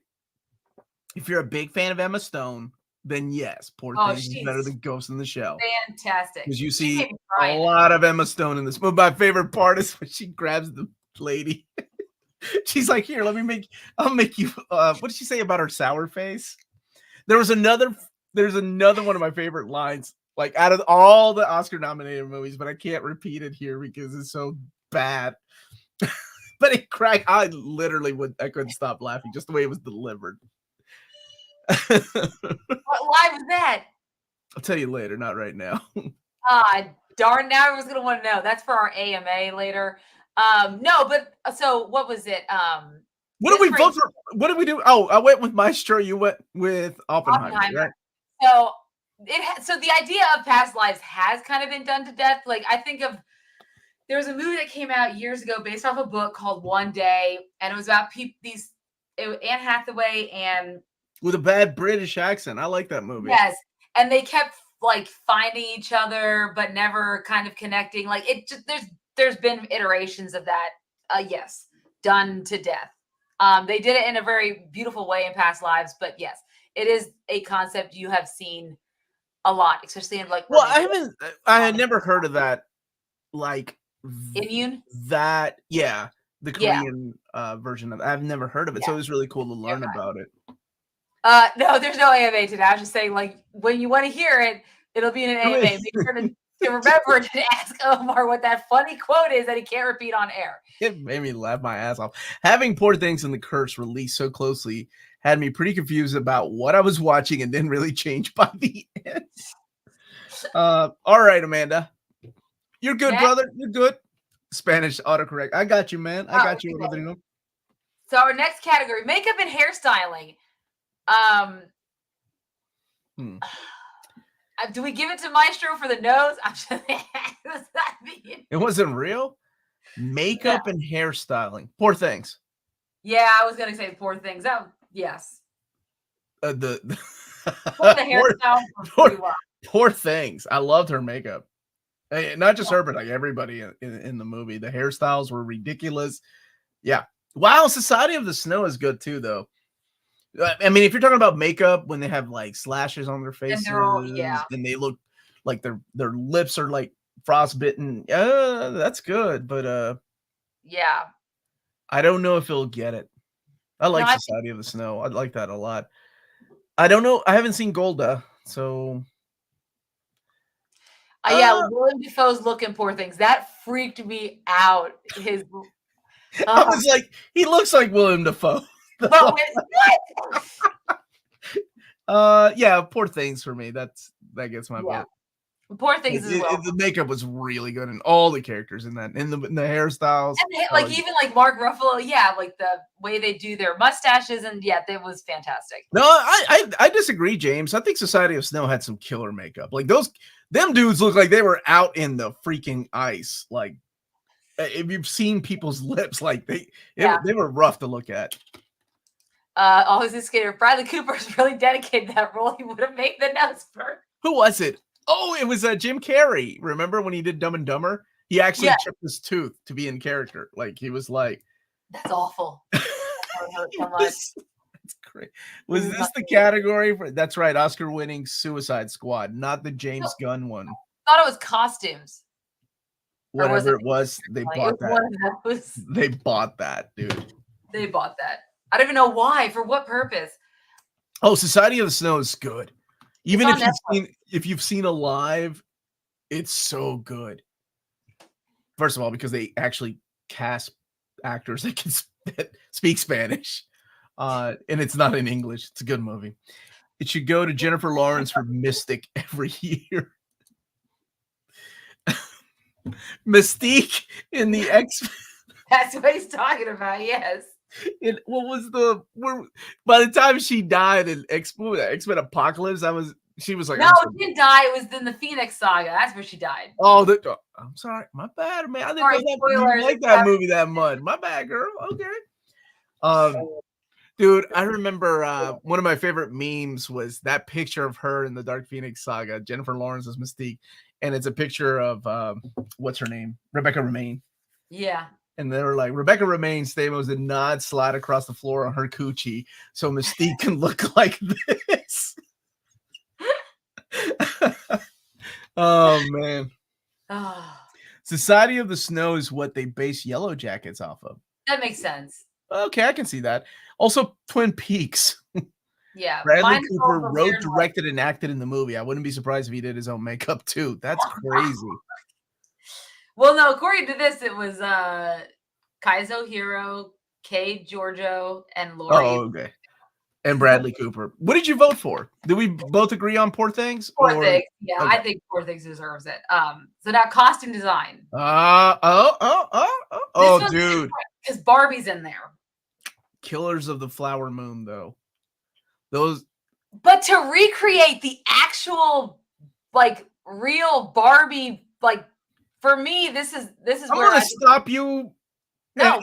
If you're a big fan of Emma Stone, then yes, Poor Things is better than Ghost in the Shell. Fantastic. Because you see a lot of Emma Stone in this movie. My favorite part is when she grabs the lady. She's like, here, I'll make you what did she say about her sour face? There's another one of my favorite lines, like out of all the Oscar nominated movies, but I can't repeat it here because it's so bad. But it cracked. I couldn't stop laughing just the way it was delivered. What lie was that? I'll tell you later, not right now. Darn, now I was gonna want to know. That's for our AMA later. No, but so what was it? What did we vote for? What did we do? Oh, I went with Maestro. You went with Oppenheimer. Right? So so the idea of past lives has kind of been done to death. Like I think of there was a movie that came out years ago based off a book called One Day, and it was about Anne Hathaway and with a bad British accent. I like that movie. Yes, and they kept like finding each other, but never kind of connecting. Like it just there's been iterations of that. Yes, done to death. They did it in a very beautiful way in past lives, but yes, it is a concept you have seen a lot, especially in like. Well, I had never heard of that. Like Immune. That the Korean version of it. I've never heard of it, so it was really cool to learn about it. No, there's no AMA today. I was just saying, like, when you want to hear it, it'll be in an AMA. Make sure to remember to ask Omar what that funny quote is that he can't repeat on air. It made me laugh my ass off. Having Poor Things and the Curse released so closely had me pretty confused about what I was watching and didn't really change by the end. All right, Amanda. You're good, brother. You're good. Spanish autocorrect. I got you, man. I got you, Rodrigo. So our next category, makeup and hairstyling. Do we give it to Maestro for the nose? It wasn't real. Makeup and hairstyling. Poor Things. Yeah, I was gonna say Poor Things. Yes. The hairstyle. Poor Things. I loved her makeup. Not just her, but like everybody in the movie. The hairstyles were ridiculous. Yeah. Wow, Society of the Snow is good too, though. I mean, if you're talking about makeup when they have like slashes on their faces, and they look like their lips are like frostbitten, that's good. But yeah, I don't know if it'll get it. I like Society of the Snow. I like that a lot. I don't know. I haven't seen Golda, so. Willem Dafoe's looking Poor Things. That freaked me out. I was like, he looks like Willem Dafoe. But what? Poor Things for me. That gets my vote. Poor Things as well. The makeup was really good, and all the characters in that, in the hairstyles, and even like Mark Ruffalo, like the way they do their mustaches, and it was fantastic. No, I disagree, James. I think Society of Snow had some killer makeup. Like them dudes look like they were out in the freaking ice. Like if you've seen people's lips, like they were rough to look at. Always a skater. Bradley Cooper's really dedicated to that role. He would have made the nose burn. Who was it? Oh, it was Jim Carrey. Remember when he did Dumb and Dumber? He actually chipped his tooth to be in character. Like he was like, "That's awful." That's great. Was this the category for? That's right, Oscar-winning Suicide Squad, not the James Gunn one. I thought it was costumes. Whatever it was, they bought that. They bought that, dude. They bought that. I don't even know why. For what purpose? Oh, Society of the Snow is good. Even on if you've seen Alive, it's so good. First of all, because they actually cast actors that can that speak Spanish, and it's not in English. It's a good movie. It should go to Jennifer Lawrence for Mystic every year. Mystique in the X. That's what he's talking about. Yes. What was by the time she died in X-Men Apocalypse, she was like, no, she didn't die. It was in the Phoenix Saga. That's where she died. Oh, I'm sorry, my bad, man. I didn't know that you like that movie that much. My bad, girl. Okay. Dude, I remember one of my favorite memes was that picture of her in the Dark Phoenix Saga, Jennifer Lawrence as Mystique, and it's a picture of what's her name, Rebecca Romijn. Yeah. And they were like, Rebecca Romijn Stamos did not slide across the floor on her coochie, so Mystique can look like this. Oh man. Society of the Snow is what they base Yellow Jackets off of. That makes sense. Okay, I can see that. Also, Twin Peaks. Yeah. Bradley Cooper wrote, directed, and acted in the movie. I wouldn't be surprised if he did his own makeup too. That's crazy. Well, no, according to this, it was Kaizo Hiro, Kay Giorgio, and Lori. Oh, okay. And Bradley Cooper. What did you vote for? Did we both agree on Poor Things? Poor Things. Yeah, okay. I think Poor Things deserves it. So now costume design. Dude. Because Barbie's in there. Killers of the Flower Moon, though. But to recreate the actual, like, real Barbie, like, for me, this is I'm where gonna stop you. No,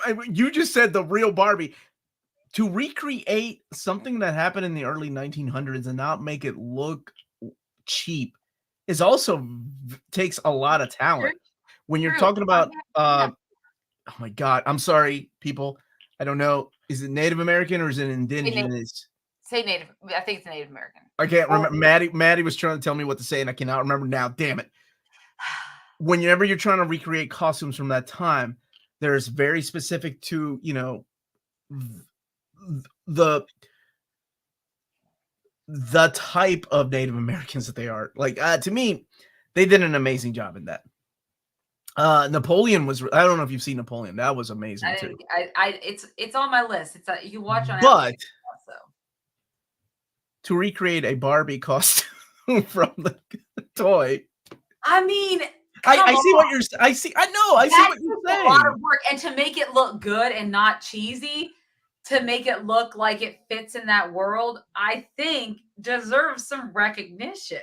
and you just said the real Barbie. To recreate something that happened in the early 1900s and not make it look cheap is also takes a lot of talent. When you're talking about, oh my God, I'm sorry, people. I don't know. Is it Native American or is it indigenous? Say Native. I think it's Native American. I can't remember. Maddie was trying to tell me what to say, and I cannot remember now. Damn it. Whenever you're trying to recreate costumes from that time, there's very specific to, the type of Native Americans that they are. Like, to me, they did an amazing job in that. Napoleon was, I don't know if you've seen Napoleon. That was amazing too. It's on my list. It's you watch on But also, to recreate a Barbie costume from the toy. I mean, I see what you're saying. I see what you're saying. A lot of work, and to make it look good and not cheesy, to make it look like it fits in that world, I think deserves some recognition.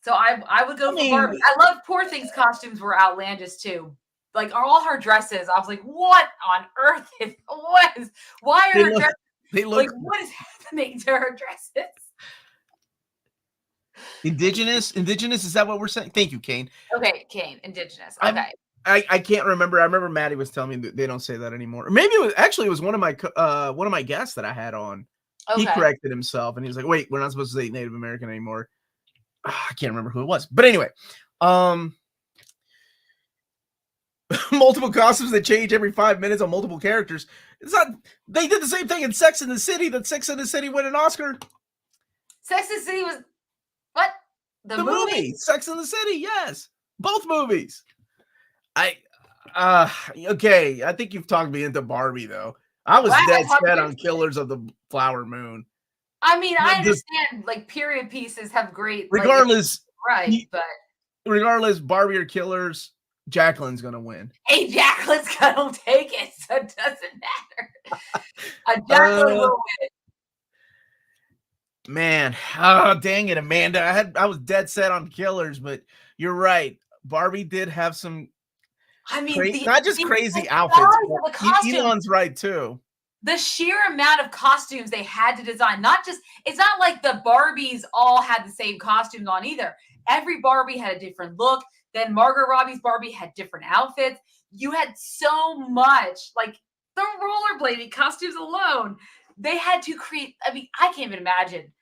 So I would go for Barbie. I love Poor Things costumes were outlandish too. Like all her dresses, I was like, what on earth why are her dresses? They look like, what is happening to her dresses? Indigenous, is that what we're saying? Thank you, Kane. Okay, Kane, indigenous. Okay. I can't remember. I remember Maddie was telling me that they don't say that anymore. Or maybe it was one of my guests that I had on. Okay. He corrected himself and he was like, "Wait, we're not supposed to say Native American anymore." I can't remember who it was, but anyway, multiple costumes that change every 5 minutes on multiple characters. It's not. They did the same thing in Sex and the City. That Sex and the City won an Oscar. Sex and the City was what? The movie? Sex and the City. Yes, both movies. Okay. I think you've talked me into Barbie though. I was dead set on Killers of the Flower Moon. I mean, I understand like period pieces have great. Regardless, but regardless, Barbie or Killers, Jacqueline's gonna win. Hey, Jacqueline's gonna take it, so it doesn't matter. Jacqueline will win. Man, dang it, Amanda. I was dead set on Killers, but you're right. Barbie did have some. I mean, not just crazy outfits. Elon's right too. The sheer amount of costumes they had to design, it's not like the Barbies all had the same costumes on either. Every Barbie had a different look. Then Margot Robbie's Barbie had different outfits. You had so much, like the rollerblading costumes alone. They had to create, I mean, I can't even imagine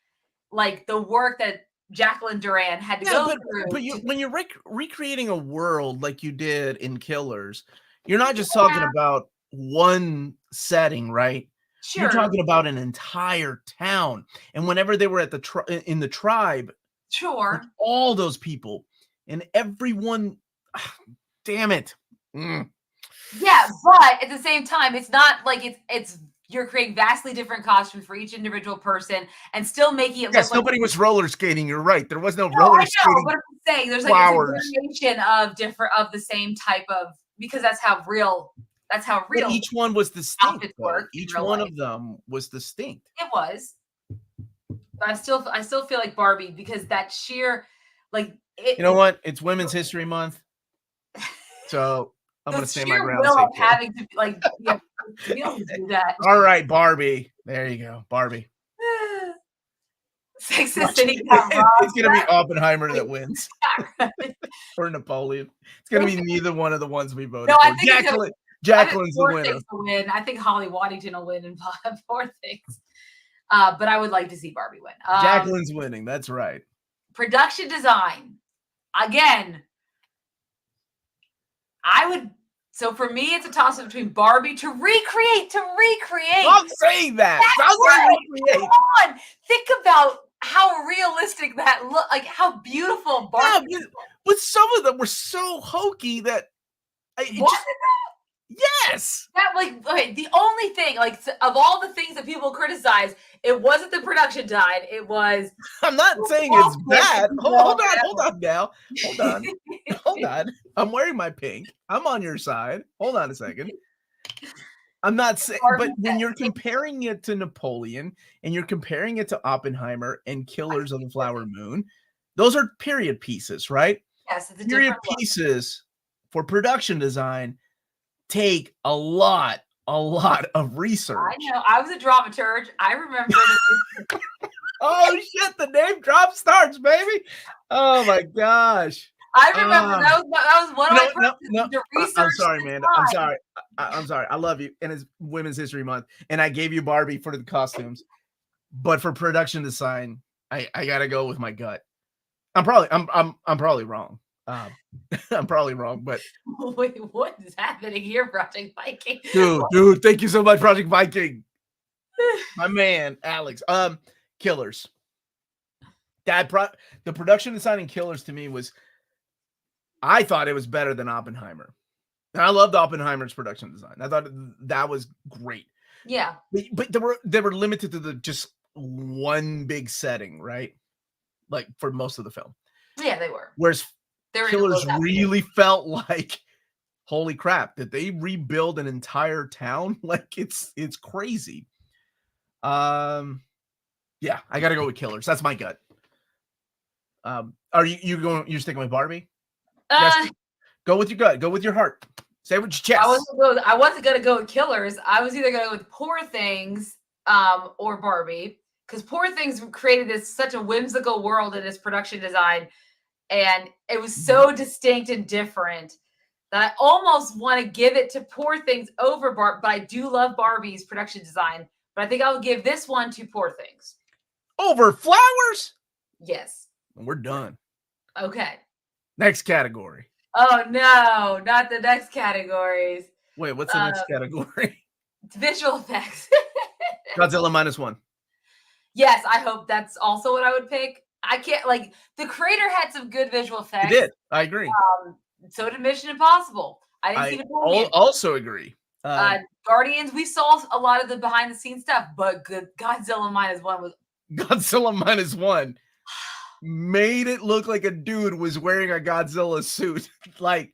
like the work that Jacqueline Duran had to go through. But when you're recreating a world like you did in Killers, you're not just talking about one setting, right? You're Sure. talking about an entire town. And whenever they were at in the tribe, like Sure. all those people and everyone, damn it. Yeah, but at the same time, it's not like it's you're creating vastly different costumes for each individual person and still making it Yes, look like nobody was roller skating. You're right. There was no no, roller I know, skating but I'm saying there's like flowers. it's a variation of different of the same type of because that's how real But each one was distinct, outfits though. work in Each real one life. of them was distinct. It was. But I still feel like Barbie because that sheer like You know what? It's Women's History Month, so I'm the gonna stand my sheer ground and will say of having to like yeah, to be able to do that. all right, Barbie. There you go, Barbie. Sexist and he got It's gonna be robbed. Oppenheimer that wins, or Napoleon. It's gonna be neither one of the ones we voted No, for. I think it's gonna, Jacqueline's the Poor winner. Things will win. I think Holly Waddington will win in Poor Things. But I would like to see Barbie win. Jacqueline's winning. That's right. Production design. Again, I would. So for me, it's a toss up between Barbie to recreate. Don't say that. Don't say recreate. Come on, think about how realistic that look. Like how beautiful Barbie. Yeah, but some of them were so hokey that yes. That like okay, the only thing like of all the things that people criticize, it wasn't the production design. It was. I'm not saying it's bad. Hold on now. Hold on. I'm wearing my pink. I'm on your side. Hold on a second. I'm not saying, but when you're comparing it to Napoleon and you're comparing it to Oppenheimer and Killers of the Flower Moon, those are period pieces, right? Yes, it's a period pieces for production design take a lot of research. I know. I was a dramaturge. I remember. Oh shit! The name drop starts, baby. Oh my gosh. I remember that was one of my purposes to research. I'm sorry, man. I'm sorry. I love you, and it's Women's History Month, and I gave you Barbie for the costumes, but for production design, I gotta go with my gut. I'm probably wrong. I'm probably wrong, but wait, what is happening here, Project Viking? Dude, thank you so much, Project Viking. My man, Alex. Killers. The production design in Killers to me was, I thought it was better than Oppenheimer. And I loved Oppenheimer's production design. I thought that was great. Yeah. But they were limited to the just one big setting, right? Like for most of the film. Yeah, they were. Whereas Killers really felt like, holy crap, did they rebuild an entire town? Like it's crazy. Yeah, I gotta go with Killers. That's my gut. Are you're sticking with Barbie? Yes, go with your gut. Go with your heart. Say what your chest. I wasn't gonna go with Killers. I was either gonna go with Poor Things, or Barbie, because Poor Things created such a whimsical world in its production design, and it was so distinct and different that I almost want to give it to Poor Things over Barbie. But I do love Barbie's production design. But I think I'll give this one to Poor Things. Over Flowers? Yes. We're done. Okay. Next category. Oh no, not the next categories. Wait, what's the next category? Visual effects. Godzilla -1. Yes, I hope that's also what I would pick. I can't like the creator had some good visual effects. He did. I agree. So did Mission Impossible. I didn't see Napoleon. Also agree. Guardians, we saw a lot of the behind the scenes stuff, but Godzilla -1 was Godzilla -1 made it look like a dude was wearing a Godzilla suit. Like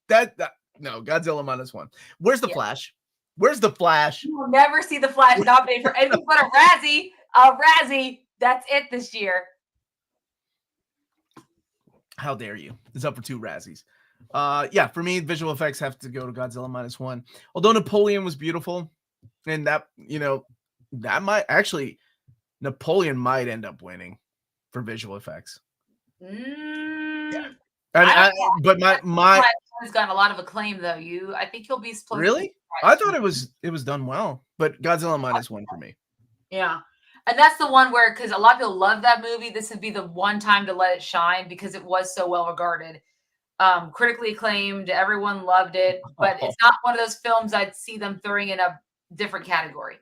that no, Godzilla -1. Where's the Flash? Where's the Flash? You will never see the Flash nominated for anything but a Razzie. A Razzie. That's it this year. How dare you? It's up for 2 Razzies. Yeah, for me, visual effects have to go to Godzilla -1. Although Napoleon was beautiful, and that, that might actually, Napoleon might end up winning for visual effects. Yeah. But my has gotten a lot of acclaim though. I think he'll be really. I thought it was done well, but Godzilla -1 for me. Yeah, and that's the one where because a lot of people love that movie, this would be the one time to let it shine because it was so well regarded. Critically acclaimed, everyone loved it, but it's not one of those films I'd see them throwing in a different category.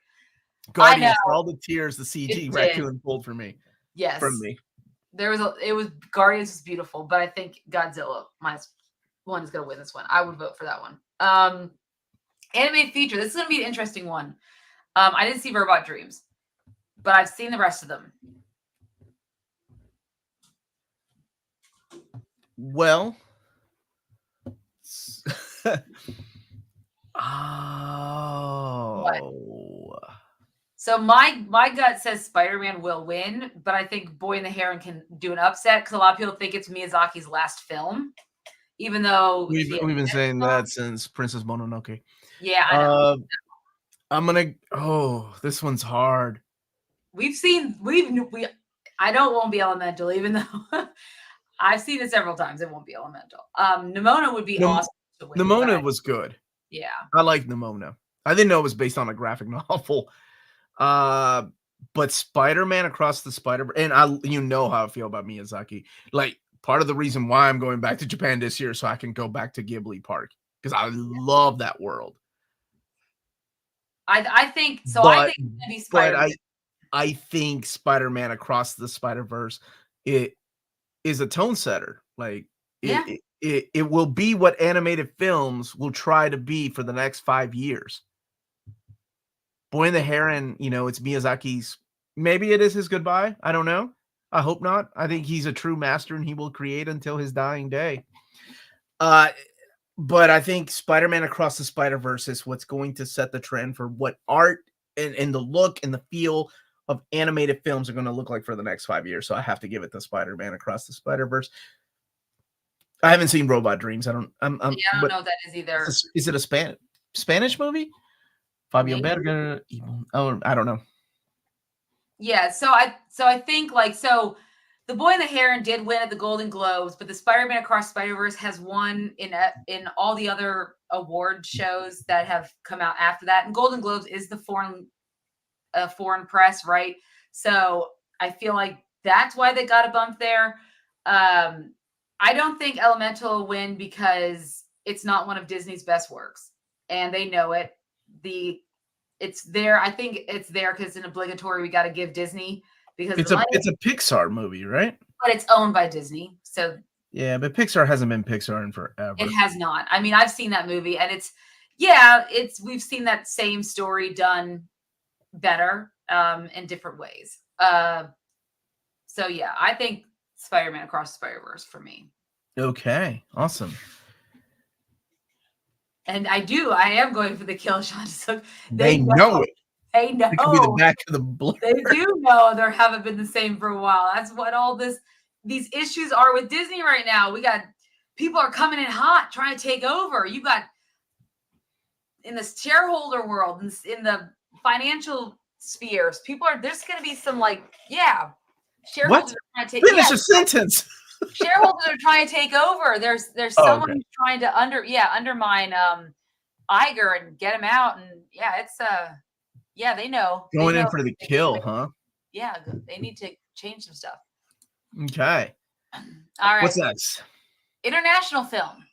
Guardians, for all the tears the CG It raccoon pulled for me. Yes. From me. It was Guardians was beautiful, but I think Godzilla -1 is gonna win this one. I would vote for that one. Animated feature. This is gonna be an interesting one. I didn't see Robot Dreams, but I've seen the rest of them. Well, oh. What? So my gut says Spider-Man will win, but I think Boy and the Heron can do an upset because a lot of people think it's Miyazaki's last film, even though we've been saying that since Princess Mononoke. Yeah, I know. I'm gonna. Oh, this one's hard. I know it won't be Elemental, even though I've seen it several times. It won't be Elemental. Nimona would be awesome to win. Nimona was good. Yeah, I like Nimona. I didn't know it was based on a graphic novel. But Spider-Man Across the Spider-Verse, and you know how I feel about Miyazaki. Like, part of the reason why I'm going back to Japan this year so I can go back to Ghibli Park because I love that world. I think so. I think it's gonna be Spider-Man. But I think Spider-Man Across the Spider-Verse it is a tone setter. Like, it will be what animated films will try to be for the next 5 years. Boy and the Heron, it's Miyazaki's. Maybe it is his goodbye. I don't know. I hope not. I think he's a true master and he will create until his dying day. But I think Spider-Man Across the Spider-Verse is what's going to set the trend for what art and the look and the feel of animated films are going to look like for the next 5 years. So I have to give it to Spider-Man Across the Spider-Verse. I haven't seen Robot Dreams. I don't know what that is either. Is it a Spanish movie? Fabio Berger. Oh, I don't know. Yeah, so I think The Boy and the Heron did win at the Golden Globes, but the Spider-Man Across Spider-Verse has won in all the other award shows that have come out after that. And Golden Globes is the foreign press, right? So I feel like that's why they got a bump there. I don't think Elemental will win because it's not one of Disney's best works, and they know it. It's there. I think it's there because it's an obligatory. We got to give Disney because it's a Pixar movie, right? But it's owned by Disney, so yeah. But Pixar hasn't been Pixar in forever. It has not. I mean, I've seen that movie, and we've seen that same story done better in different ways. So yeah, I think Spider-Man Across the Spider-Verse for me. Okay, awesome. And I am going for the kill shot. So they know it. They know. It could be the back of the blur. They do know there haven't been the same for a while. That's what all these issues are with Disney right now. We got people are coming in hot, trying to take over. You got in the shareholder world, in the financial spheres, there's going to be some shareholders are trying to take Finish a sentence. Shareholders are trying to take over. There's someone who's trying to undermine Iger and get him out, and it's they know going in for the kill, huh? Yeah, they need to change some stuff. Okay. All right. What's next? International film.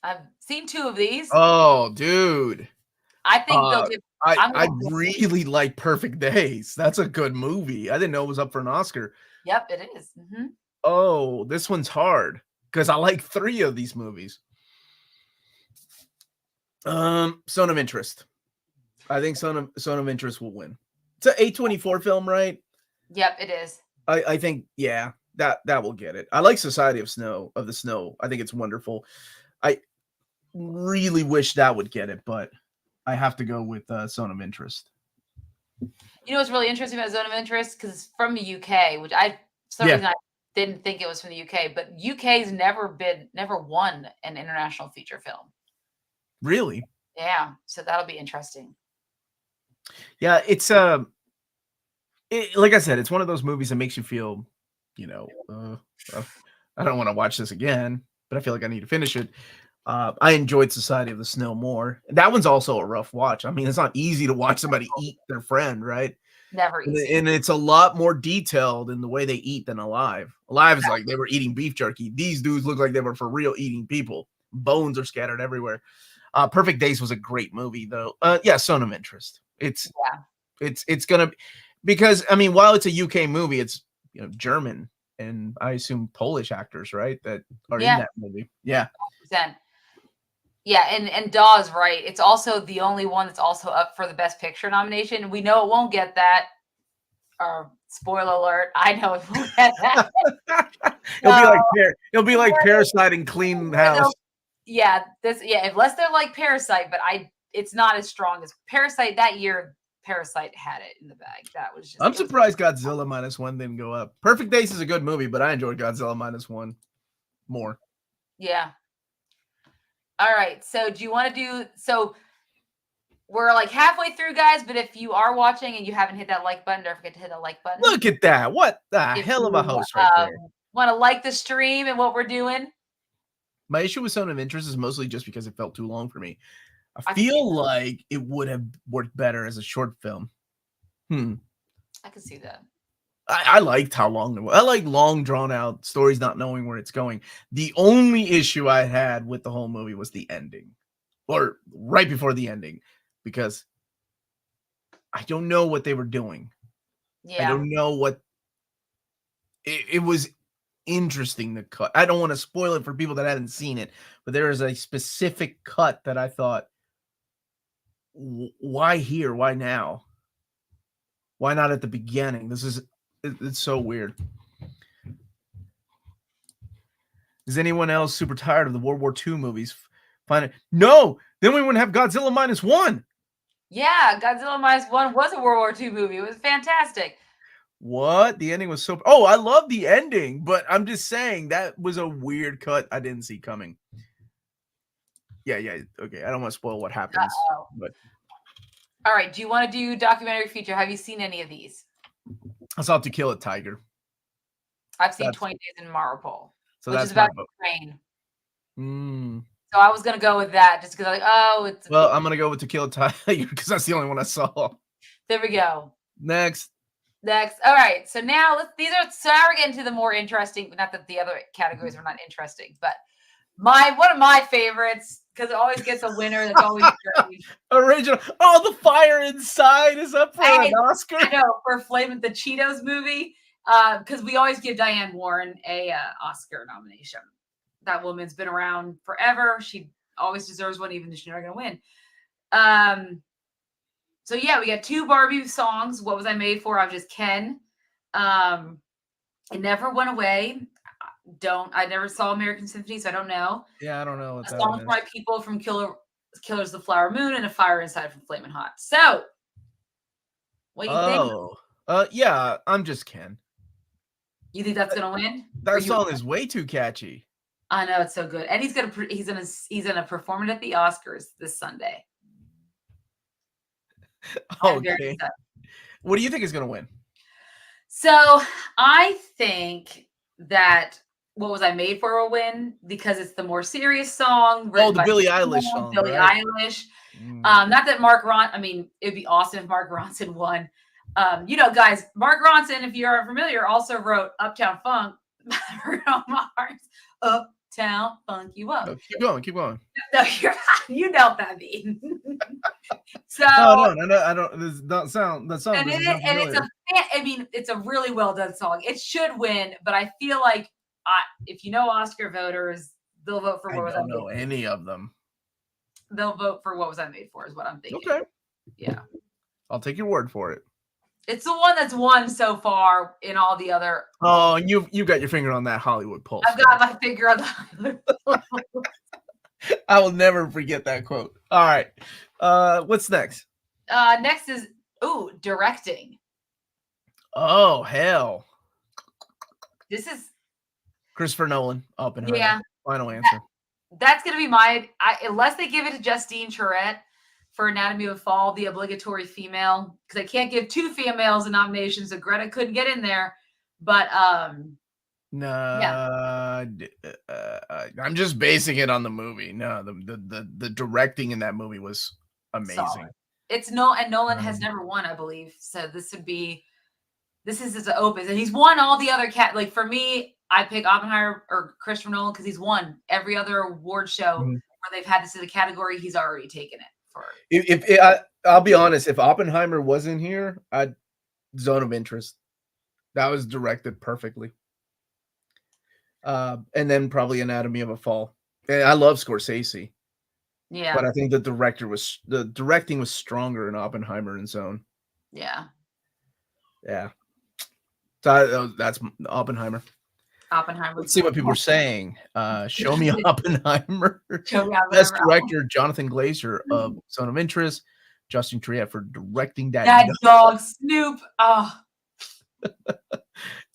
I've seen 2 of these. Oh, dude. I think they'll give. I really like Perfect Days. That's a good movie. I didn't know it was up for an Oscar. Yep, it is. Mm-hmm. Oh, this one's hard because I like 3 of these movies. Zone of Interest. I think Zone of Interest will win. It's an A24 film, right? Yep, it is. I think that will get it. I like Society of the Snow. I think it's wonderful. I really wish that would get it, but I have to go with Zone of Interest. You know what's really interesting about Zone of Interest? Because it's from the UK, which for some reason I didn't think it was from the UK, but UK's never won an international feature film. Really? Yeah, so that'll be interesting. Yeah, it's like I said, it's one of those movies that makes you feel, I don't want to watch this again, but I feel like I need to finish it. I enjoyed Society of the Snow more. That one's also a rough watch. I mean, it's not easy to watch somebody eat their friend, right? Never easy. And it's a lot more detailed in the way they eat than Alive. Alive is like they were eating beef jerky. These dudes look like they were for real eating people. Bones are scattered everywhere. Perfect Days was a great movie, though. Yeah, Zone of Interest. It's gonna, because I mean, while it's a UK movie, it's German and I assume Polish actors, right? That are in that movie. Yeah. 100%. Yeah, and Dawes right. It's also the only one that's also up for the Best Picture nomination. We know it won't get that. Spoiler alert! I know it won't get that. It'll be like Parasite and Clean House. Yeah, unless they're like Parasite, but it's not as strong as Parasite that year. Parasite had it in the bag. That was just. I'm surprised Godzilla -1 didn't go up. Perfect Days is a good movie, but I enjoyed Godzilla -1 more. Yeah. All right. So do you want to do so? We're like halfway through, guys, but if you are watching and you haven't hit that like button, don't forget to hit that like button. Look at that. What the hell of a host right there. Want to like the stream and what we're doing? My issue with Zone of Interest is mostly just because it felt too long for me. I feel like it would have worked better as a short film. I can see that. I liked how long it was. I like long, drawn out stories not knowing where it's going. The only issue I had with the whole movie was the ending, or right before the ending, because I don't know what they were doing. Yeah. I don't know what it was interesting to cut. I don't want to spoil it for people that haven't seen it, but there is a specific cut that I thought, why here? Why now? Why not at the beginning? It's so weird. Is anyone else super tired of the World War II movies? No, then we wouldn't have Godzilla -1. Yeah, Godzilla -1 was a World War II movie. It was fantastic. What? The ending was so... Oh, I love the ending, but I'm just saying that was a weird cut I didn't see coming. Yeah. Okay, I don't want to spoil what happens. But all right, do you want to do documentary feature? Have you seen any of these? I saw To Kill a Tiger. I've seen 20 Days in Maripol, so which that's is about Ukraine. So I was gonna go with that just because well, I'm gonna go with To Kill a Tiger because that's the only one I saw. There we go. Next. All right. So now now we're getting to the more interesting. Not that the other categories were not interesting, but one of my favorites, because it always gets a winner. That's always great. Original. Oh, The Fire Inside is up for an Oscar. I know, for Flamin' the Cheetos movie. Because we always give Diane Warren a Oscar nomination. That woman's been around forever. She always deserves one, even if she's not going to win. So yeah, we got 2 Barbie songs. What Was I Made For? I'm Just Ken. It Never Went Away. I never saw American Symphony, so I don't know. Yeah, I don't know what that song for My People from Killers of the Flower Moon, and A Fire Inside from Flamin' Hot. So what do you think? Yeah, I'm Just Ken. You think that's gonna win? That song is way too catchy. I know, it's so good, and he's gonna perform it at the Oscars this Sunday. Okay. What do you think is gonna win? So I think that What Was I Made For will win because it's the more serious song. Oh, the Billie Eilish song. Billie Eilish. Not that Mark Ronson. I mean, it'd be awesome if Mark Ronson won. Guys, Mark Ronson, if you are familiar, also wrote Uptown Funk. Uptown Funk You Up. No, keep going. No, you know what I mean. So no, I don't. This don't sound. That song. And it's a really well done song. It should win, but I feel like if you know Oscar voters, they'll vote for What Was I Made For. I don't know any of them. They'll vote for What Was I Made For, is what I'm thinking. Okay. Yeah. I'll take your word for it. It's the one that's won so far in all the other. Oh, and you got your finger on that Hollywood pulse. I've got my finger on the Hollywood pulse. I will never forget that quote. All right. What's next? Next is directing. Oh, hell. This is Christopher Nolan. Oppenheimer. Yeah. Final answer. That's gonna be unless they give it to Justine Charette for Anatomy of a Fall, the obligatory female, because they can't give 2 females a nomination, so Greta couldn't get in there. But no, I'm just basing it on the movie. No, the directing in that movie was amazing. Solid. It's Nolan has never won, I believe. So this is his opus, and he's won all the other like for me, I pick Oppenheimer or Christopher Nolan because he's won every other award show where they've had this as a category. He's already taken it for. I'll be honest, if Oppenheimer wasn't here, I'd Zone of Interest. That was directed perfectly. And then probably Anatomy of a Fall. And I love Scorsese. Yeah. But I think the directing was stronger in Oppenheimer and Zone. Yeah. Yeah. So that's Oppenheimer. Oppenheimer. Let's see what people are saying. Show me Oppenheimer. Show me Oppenheimer. Best director, Jonathan Glazer of Zone of Interest. Justin Triet for directing that dog. Snoop. Oh.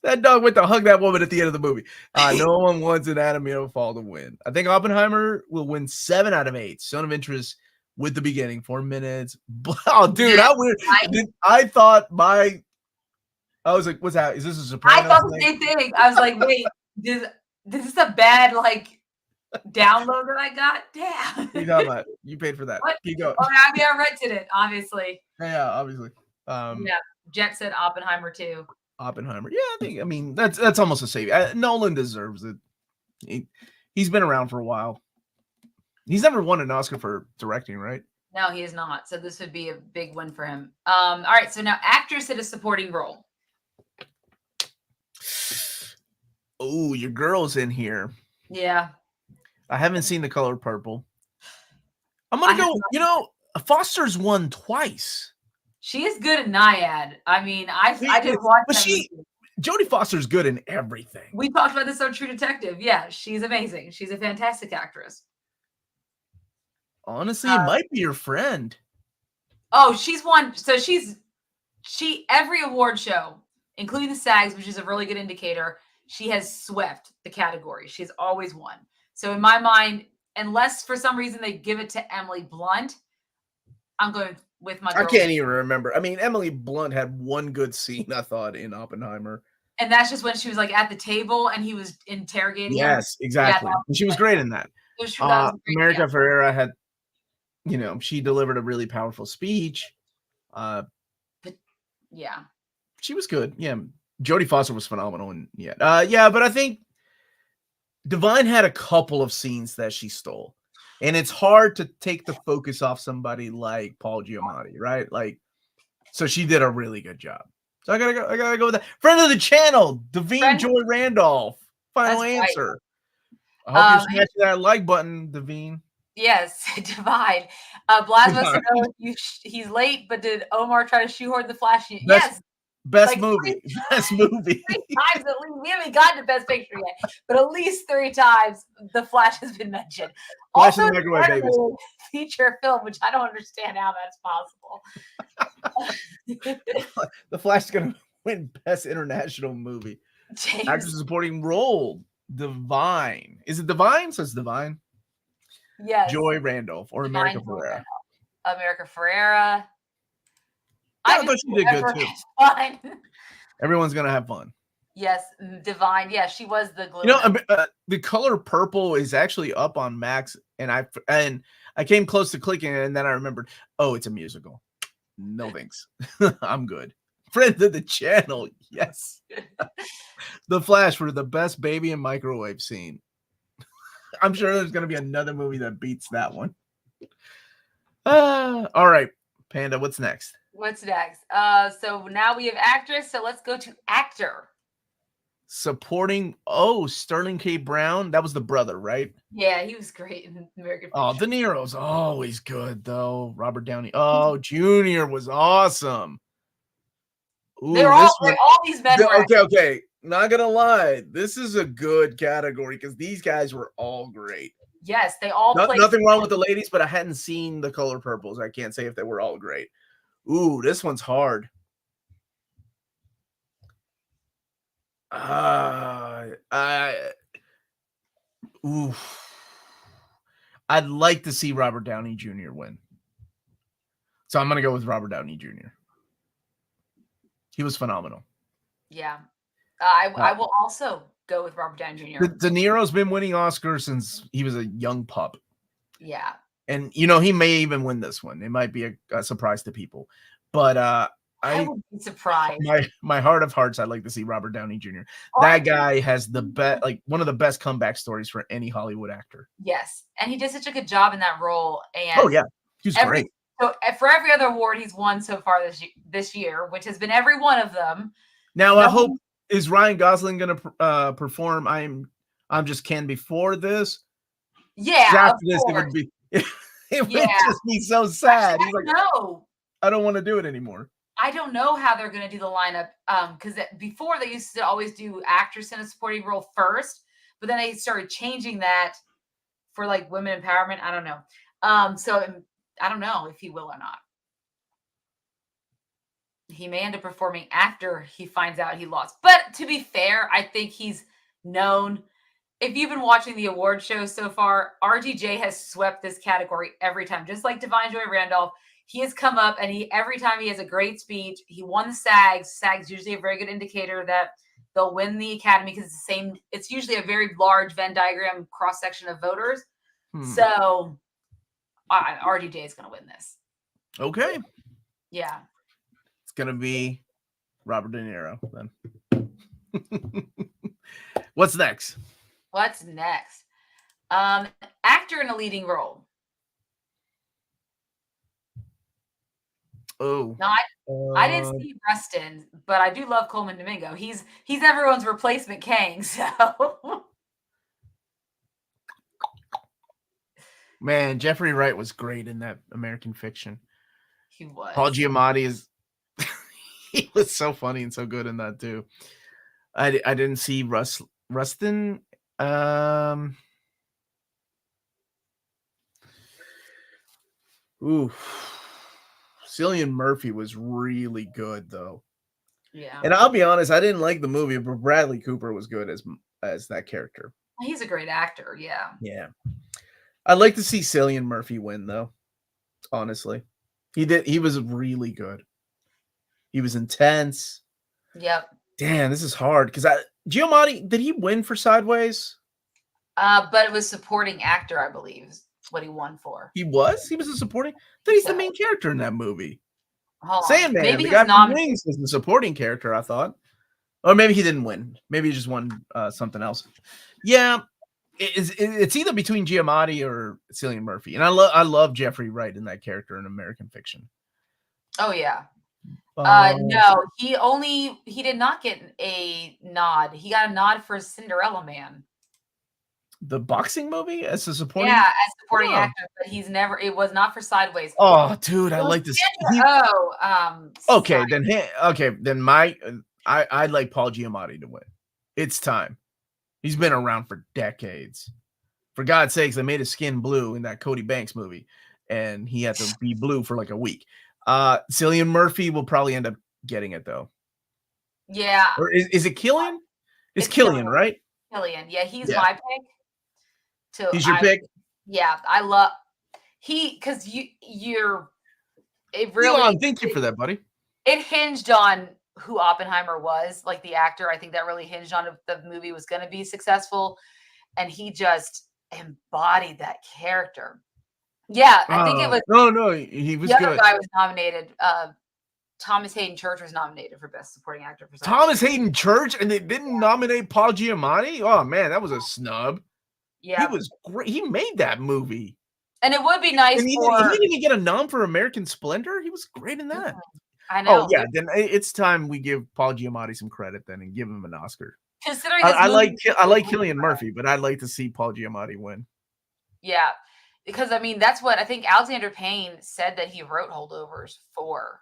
That dog went to hug that woman at the end of the movie. No one wants Anatomy of a Fall to win. I think Oppenheimer will win 7 out of 8. Zone of Interest with the beginning, 4 minutes. Oh, dude, how weird! I thought I was like, "What's that? Is this a surprise?" I thought the same thing. I was like, "Wait, this is a bad download that I got." Damn. You know about you paid for that. Keep going. Oh, I mean, I rented it, obviously. Yeah, obviously. Yeah, Jet said Oppenheimer too. Oppenheimer. Yeah, I mean that's almost a save. Nolan deserves it. He's been around for a while. He's never won an Oscar for directing, right? No, he is not. So this would be a big win for him. All right. So now actress in a supporting role. Oh, your girl's in here. Yeah. I haven't seen The Color Purple. I'm gonna go. Foster's won twice. She is good at Naiad. I mean, I did watch that movie. Jodie Foster's good in everything. We talked about this on True Detective. Yeah, she's amazing. She's a fantastic actress. Honestly, it might be your friend. Oh, she's won. So every award show, including the SAGs, which is a really good indicator, she has swept the category. She's always won. So in my mind, unless for some reason they give it to Emily Blunt, I'm going with my girl. I can't even remember. I mean, Emily Blunt had one good scene, I thought, in Oppenheimer. And that's just when she was at the table and he was interrogating her. Yes, exactly. Yeah, and she was great in that. America Ferrera had, she delivered a really powerful speech. But yeah. She was good. Yeah. Jodie Foster was phenomenal. And but I think Divine had a couple of scenes that she stole. And it's hard to take the focus off somebody like Paul Giamatti, right? So she did a really good job. So I gotta go with that. Friend of the channel, Davine Joy Randolph. Final answer. Right. I hope you're smashing that like button, Davine. Yes, Divine. Blas wants to know if he's late, but did Omar try to shoehorn the Flash? Yes. Best movie. Best movie. 3 times at least. We haven't gotten to Best Picture yet, but at least 3 times the Flash has been mentioned. Flash also, the feature film, which I don't understand how that's possible. The Flash is going to win Best International Movie. Actress supporting role, Divine. Is it Divine? Says Divine. Yes. Joy Randolph or America Ferrera. America Ferrera. I thought she did good too. Fun. Everyone's gonna have fun. Yes, Divine. Yeah, she was the glue. The Color Purple is actually up on Max, and I came close to clicking it, and then I remembered, oh, it's a musical. No thanks. I'm good. Friend of the channel, yes. The Flash for the best baby and microwave scene. I'm sure there's gonna be another movie that beats that one. All right, Panda, what's next? What's next? So now we have actress. So let's go to actor. Supporting. Sterling K. Brown. That was the brother, right? Yeah, he was great in American. De Niro's always good though. Robert Downey. Jr. was awesome. Ooh, they're all great. All these men. Okay. Not gonna lie, this is a good category because these guys were all great. Yes, they all. Nothing wrong with the ladies, but I hadn't seen The Color Purples. I can't say if they were all great. Ooh, this one's hard. I'd like to see Robert Downey Jr. win. So I'm going to go with Robert Downey Jr. He was phenomenal. Yeah. I will also go with Robert Downey Jr. De Niro's been winning Oscars since he was a young pup. Yeah. and he may even win this one. It might be a surprise to people, but I would be surprised. My heart of hearts, I'd like to see Robert Downey Jr. Oh, That guy has the best, like one of the best comeback stories for any Hollywood actor. Yes, and he did such a good job in that role. And oh yeah, he's great. So for every other award he's won so far this year, which has been every one of them. Now I hope is Ryan Gosling going to perform I'm Just Ken before this? Yeah, after this it would be it would just be so sad. Actually, He's like, I don't want to do it anymore. I don't know how they're going to do the lineup because before they used to always do actress in a supporting role first, but then they started changing that for like women empowerment. I don't know. So I don't know if he will or not. He may end up performing after he finds out he lost. But to be fair, I think he's known. If you've been watching the award shows so far, RDJ has swept this category every time. Just like Divine Joy Randolph, he has come up and every time he has a great speech. He won the SAGs. SAGs usually a very good indicator that they'll win the Academy because it's the same. It's usually a very large Venn diagram cross section of voters. So RDJ is going to win this. Okay. Yeah. It's going to be Robert De Niro then. What's next? What's next? Actor in a leading role. Oh. I didn't see Rustin, but I do love Coleman Domingo. He's everyone's replacement Kang, so man, Jeffrey Wright was great in that American Fiction. He was. Paul Giamatti is he was so funny and so good in that too. I didn't see Rustin. Ooh. Cillian Murphy was really good though. Yeah. And I'll be honest, I didn't like the movie, but Bradley Cooper was good as that character. He's a great actor, yeah. Yeah. I'd like to see Cillian Murphy win though. Honestly. He was really good. He was intense. Yep. Damn, this is hard because Giamatti, did he win for Sideways? But it was supporting actor, I believe, is what he won for. He was a supporting. But he's the main character in that movie. Sandman, maybe the guy from Wings, was the supporting character. I thought, or maybe he didn't win. Maybe he just won something else. Yeah, it's either between Giamatti or Cillian Murphy, and I love Jeffrey Wright in that character in American Fiction. Oh yeah. No, he did not get a nod. He got a nod for Cinderella Man. The boxing movie as a supporting? Yeah, as supporting actor, but it was not for Sideways. Oh, dude, I like this. Okay, then I'd like Paul Giamatti to win. It's time. He's been around for decades. For God's sakes, they made his skin blue in that Cody Banks movie, and he had to be blue for like a week. Cillian Murphy will probably end up getting it though. Yeah. Or is it Killian? It's Killian, right? Killian. Yeah, he's my pick. He's your pick? Yeah, I love because you're it really Elon, thank you for that, buddy. It hinged on who Oppenheimer was, like the actor. I think that really hinged on if the movie was going to be successful, and he just embodied that character. Yeah, I think it was. No, he was good. The other guy was nominated. Thomas Hayden Church was nominated for Best Supporting Actor for Thomas Hayden Church, and they didn't nominate Paul Giamatti. Oh man, that was a snub. Yeah, he was great. He made that movie, and it would be nice. And he didn't even get a nom for American Splendor. He was great in that. I know. Oh yeah, then it's time we give Paul Giamatti some credit then and give him an Oscar. Considering I like Cillian Murphy, but I'd like to see Paul Giamatti win. Yeah, because I mean that's what I think Alexander Payne said that he wrote Holdovers for,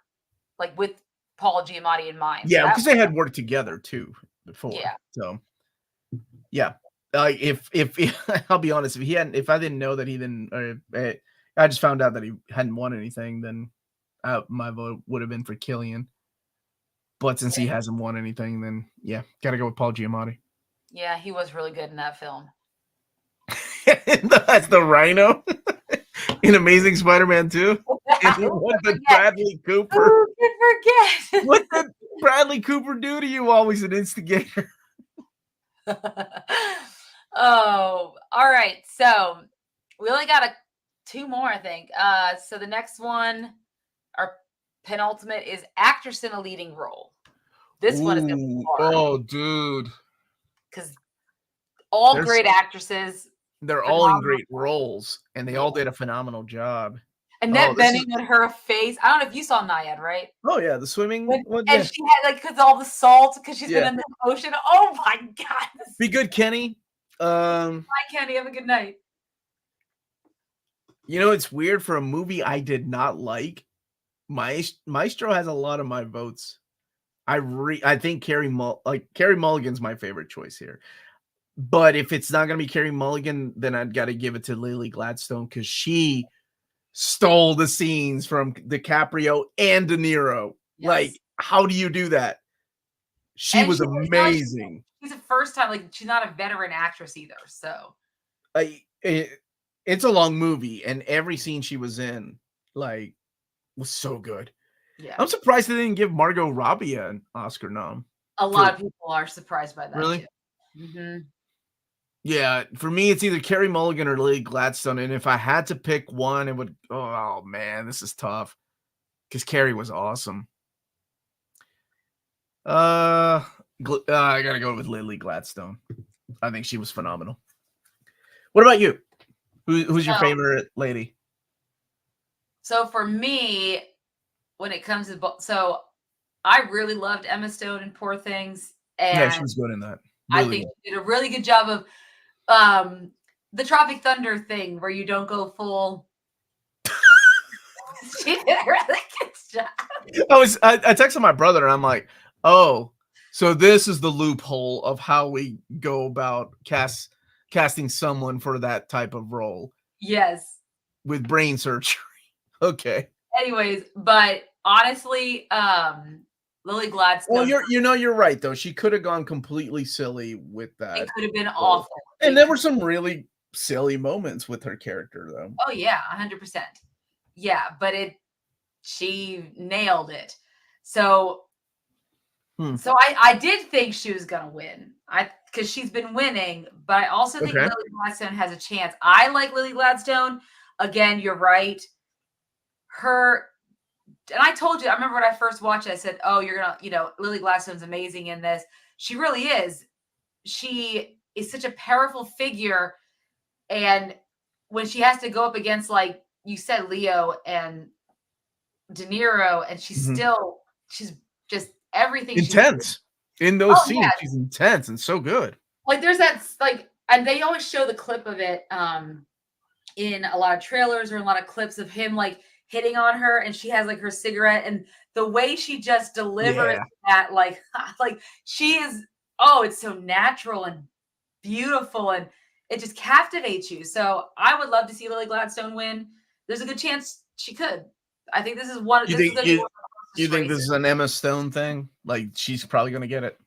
like with Paul Giamatti in mind. Yeah, because they had worked together too before. Yeah. So yeah. If I'll be honest, if I didn't know that he didn't, I just found out that he hadn't won anything, then my vote would have been for Killian. But since he hasn't won anything, then yeah, gotta go with Paul Giamatti. Yeah, he was really good in that film. That's the Rhino in Amazing Spider-Man 2. What did Bradley Cooper? Who could forget? What did Bradley Cooper do to you? Always an instigator. Oh, all right. So we only got 2 more, I think. So the next one, our penultimate, is actress in a leading role. This one is gonna be Ooh, hard oh, dude. because all There's great actresses, They're all in phenomenal. great roles, and they all did a phenomenal job. Oh, Annette this is Bening on her face. I don't know if you saw Nyad, right? oh, yeah, the swimming When, one, and yeah. she had like because all the salt because she's been Yeah. in the ocean. Oh my god! Be good, Kenny. Bye, Kenny. Have a good night. You know, it's weird for a movie I did not like. Maestro has a lot of my votes. I think Carey Mulligan's my favorite choice here. But if it's not gonna be Carey Mulligan, then I'd gotta give it to Lily Gladstone because she stole the scenes from DiCaprio and De Niro. Yes. Like, how do you do that? She And was she's not like amazing. she's a first time, like she's not a veteran actress either. So It's a long movie, and every scene she was in, like, was so good. yeah, I'm surprised they didn't give Margot Robbie an Oscar nom. a For lot of people are surprised by that really? too. Mm-hmm. Yeah, for me, it's either Carey Mulligan or Lily Gladstone, and if I had to pick one, it would. Oh man, this is tough because Carey was awesome. I gotta go with Lily Gladstone. I think she was phenomenal. What about you? Who's your favorite lady? So for me, when it comes to so I really loved Emma Stone in Poor Things, Yeah, she and was good in that. I Really think good. she did a really good job of the Tropic Thunder thing where you don't go full. She did a really good job. I texted my brother and I'm like, oh, so this is the loophole of how we go about casting someone for that type of role Yes. with brain surgery. Okay. Anyways, but honestly, Lily Well, Gladstone, you're right though. She could have gone completely silly with it that could have been role. awful. And there were some really silly moments with her character though. Oh yeah, 100%. Yeah, but she nailed it. So I did think she was gonna win. Because she's been winning, but I also think Okay. Lily Gladstone has a chance. I like Lily Gladstone. Again, you're right. Her and I told you, I remember when I first watched it, I said, oh, you're gonna, Lily Gladstone's amazing in this. She really is. She is such a powerful figure. And when she has to go up against, like you said, Leo and De Niro, and she's just everything Intense. In oh those yeah. scenes, she's intense and so good. Like there's that and they always show the clip of it in a lot of trailers or a lot of clips of him like hitting on her and she has like her cigarette and the way she just delivers that like she is it's so natural and beautiful and it just captivates you. So I would love to see Lily Gladstone win. There's a good chance she could. I think this is one. You This is think going to be one of you the think races. this is an Emma Stone thing? Like she's probably gonna get it.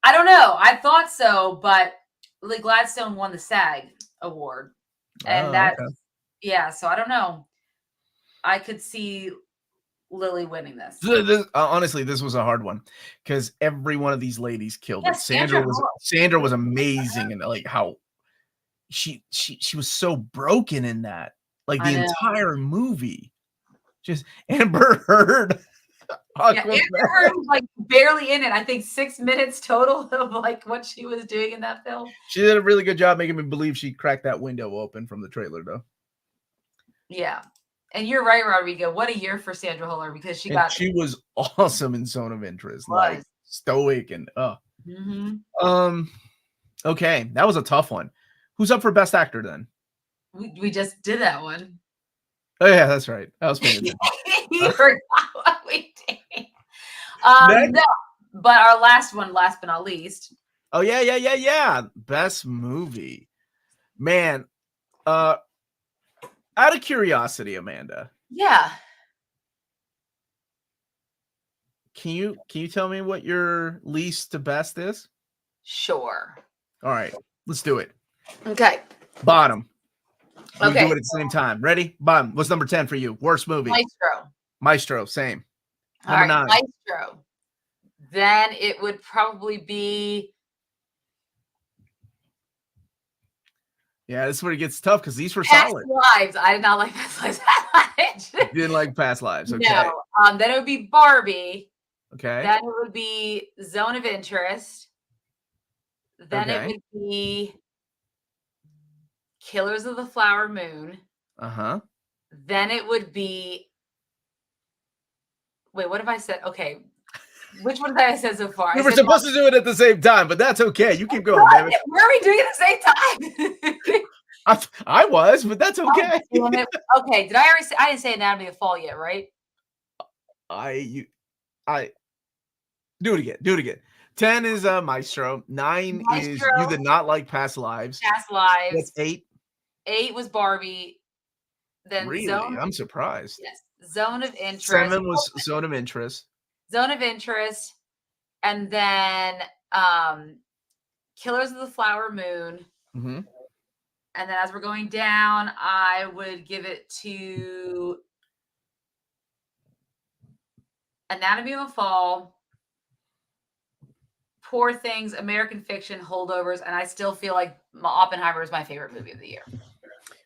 I don't know. I thought so, but Lily Gladstone won the SAG award, and that's Okay. yeah. So I don't know. I could see Lily winning this. Honestly, this was a hard one because every one of these ladies killed it. Yes, Sandra Sandra was amazing, and like how she was so broken in that, like the entire movie. Just Amber Heard. Yeah, Amber Heard was like barely in it. I think 6 minutes total of like what she was doing in that film. She did a really good job making me believe she cracked that window open from the trailer, though. Yeah. And you're right, Rodrigo. What a year for Sandra Huller because she was awesome in Zone of Interest, like stoic and okay, that was a tough one. Who's up for Best Actor then? We just did that one. Oh yeah, that's right. I was paying attention. You forgot what we did. No, but our last one, last but not least. Oh yeah. Best movie, man. Out of curiosity, Amanda. Yeah. Can you tell me what your least to best is? Sure. All right, let's do it. Okay. Bottom. We Okay. do it at the same time. Ready? Bottom. What's number 10 for you? Worst movie? Maestro. Same. Number 9. Maestro. Then it would probably be. Yeah, this is where it gets tough because these were Past solid. Lives. I did not like Past Lives that much. Didn't like Past Lives. Okay. No. Then it would be Barbie. Okay. Then it would be Zone of Interest. Then it would be Killers of the Flower Moon. Uh-huh. Then it would be. Wait, what have I said? Okay. Which one did I say so far? We were supposed to do it at the same time, but that's okay. You keep going, damn it. Were we doing it at the same time? I was, but that's okay. Oh, damn it. Okay, did I already say? I didn't say Anatomy of Fall yet, right? I do it again. Do it again. 10 is Maestro. 9 is You Did Not Like Past Lives. Past Lives. That's 8. 8 was Barbie. Then really? I'm surprised. Yes. Zone of Interest. 7 was Zone of Interest. Zone of Interest. And then Killers of the Flower Moon. Mm-hmm. And then as we're going down, I would give it to Anatomy of a Fall, Poor Things, American Fiction, Holdovers, and I still feel like Oppenheimer is my favorite movie of the year.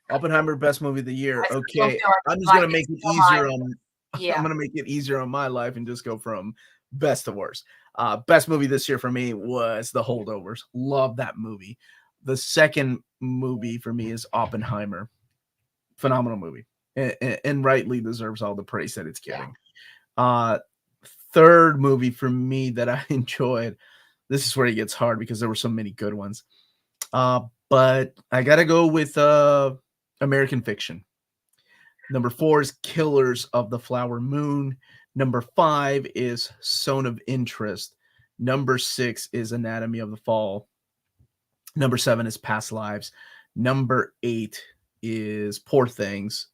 Oppenheimer, best movie of the year. Okay, I'm just gonna make it easier on. Yeah. I'm gonna make it easier on my life and just go from best to worst. Best movie this year for me was The Holdovers. Love that movie. The second movie for me is Oppenheimer. Phenomenal movie, and rightly deserves all the praise that it's getting. Yeah. Third movie for me that I enjoyed. This is where it gets hard because there were so many good ones. But I gotta go with American Fiction. Number 4 is Killers of the Flower Moon. Number 5 is Zone of Interest. Number 6 is Anatomy of the Fall. Number 7 is Past Lives. Number 8 is Poor Things.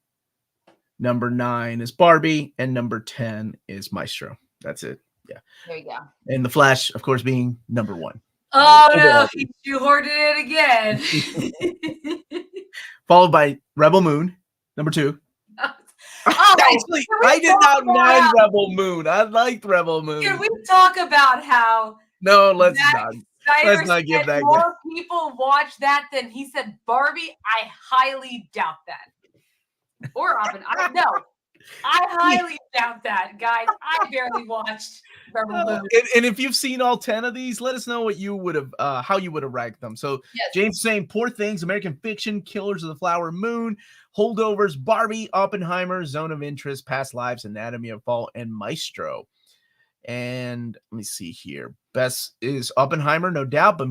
Number 9 is Barbie. And number 10 is Maestro. That's it. Yeah. There you go. And The Flash, of course, being number 1. Oh, no. You hoarded it again. Followed by Rebel Moon, number 2. Oh, actually, I did not mind Rebel Moon. I liked Rebel Moon. Can we talk about how? No, let's not give that. More people watch that than he said Barbie. I highly doubt that. Or Oppenheimer. No, I highly doubt that, guys. I barely watched Rebel Moon. And if you've seen all 10 of these, let us know what you would have, how you would have ranked them. So yes. James saying Poor Things, American Fiction, Killers of the Flower Moon, Holdovers, Barbie, Oppenheimer, Zone of Interest, Past Lives, Anatomy of Fall, and Maestro. And let me see here. Best is Oppenheimer, no doubt, but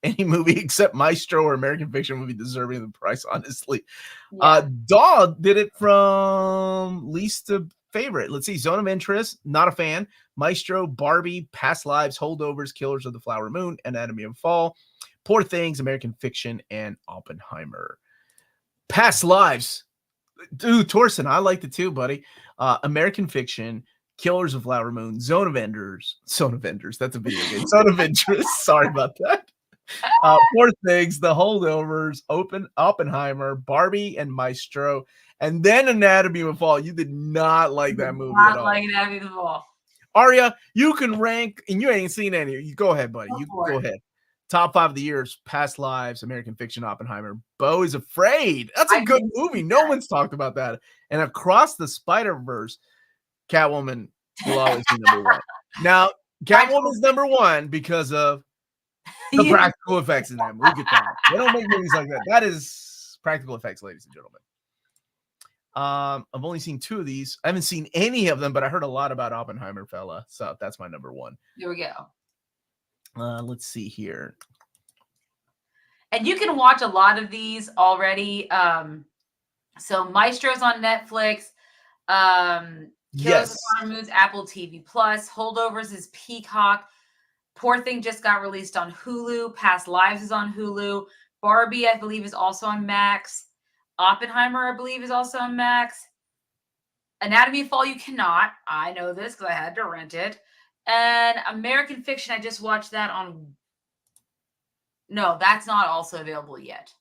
any movie except Maestro or American Fiction would be deserving of the price, honestly. Yeah. Dog did it from least to favorite. Let's see. Zone of Interest, not a fan. Maestro, Barbie, Past Lives, Holdovers, Killers of the Flower Moon, Anatomy of Fall, Poor Things, American Fiction, and Oppenheimer. Past Lives. Dude, Torsten, I liked it too, buddy. American Fiction, Killers of Flower Moon, Zone of Enders. That's a video game. Zone of Interest. Sorry about that. Poor Things, The Holdovers, Oppenheimer, Barbie, and Maestro, and then Anatomy of Fall. You did not like that movie at all. Not like Anatomy of Fall. Arya, you can rank, and you ain't seen any. You go ahead, buddy. Go ahead. Top 5 of the years: Past Lives, American Fiction, Oppenheimer. Beau is Afraid. That's a good movie. No one's talked about that. And Across the Spider-Verse, Catwoman will always be number 1. Now, Catwoman's number 1 because of the practical effects in that movie. Look at that. They don't make movies like that. That is practical effects, ladies and gentlemen. I've only seen 2 of these. I haven't seen any of them, but I heard a lot about Oppenheimer, fella. So that's my number 1. There we go. Let's see here. And you can watch a lot of these already. So Maestro's on Netflix. Killers of Flower Moon's Apple TV Plus. Holdovers is Peacock. Poor Thing just got released on Hulu. Past Lives is on Hulu. Barbie, I believe, is also on Max. Oppenheimer, I believe, is also on Max. Anatomy of Fall, you cannot. I know this because I had to rent it. And American Fiction, I just watched that on. No, that's not also available yet.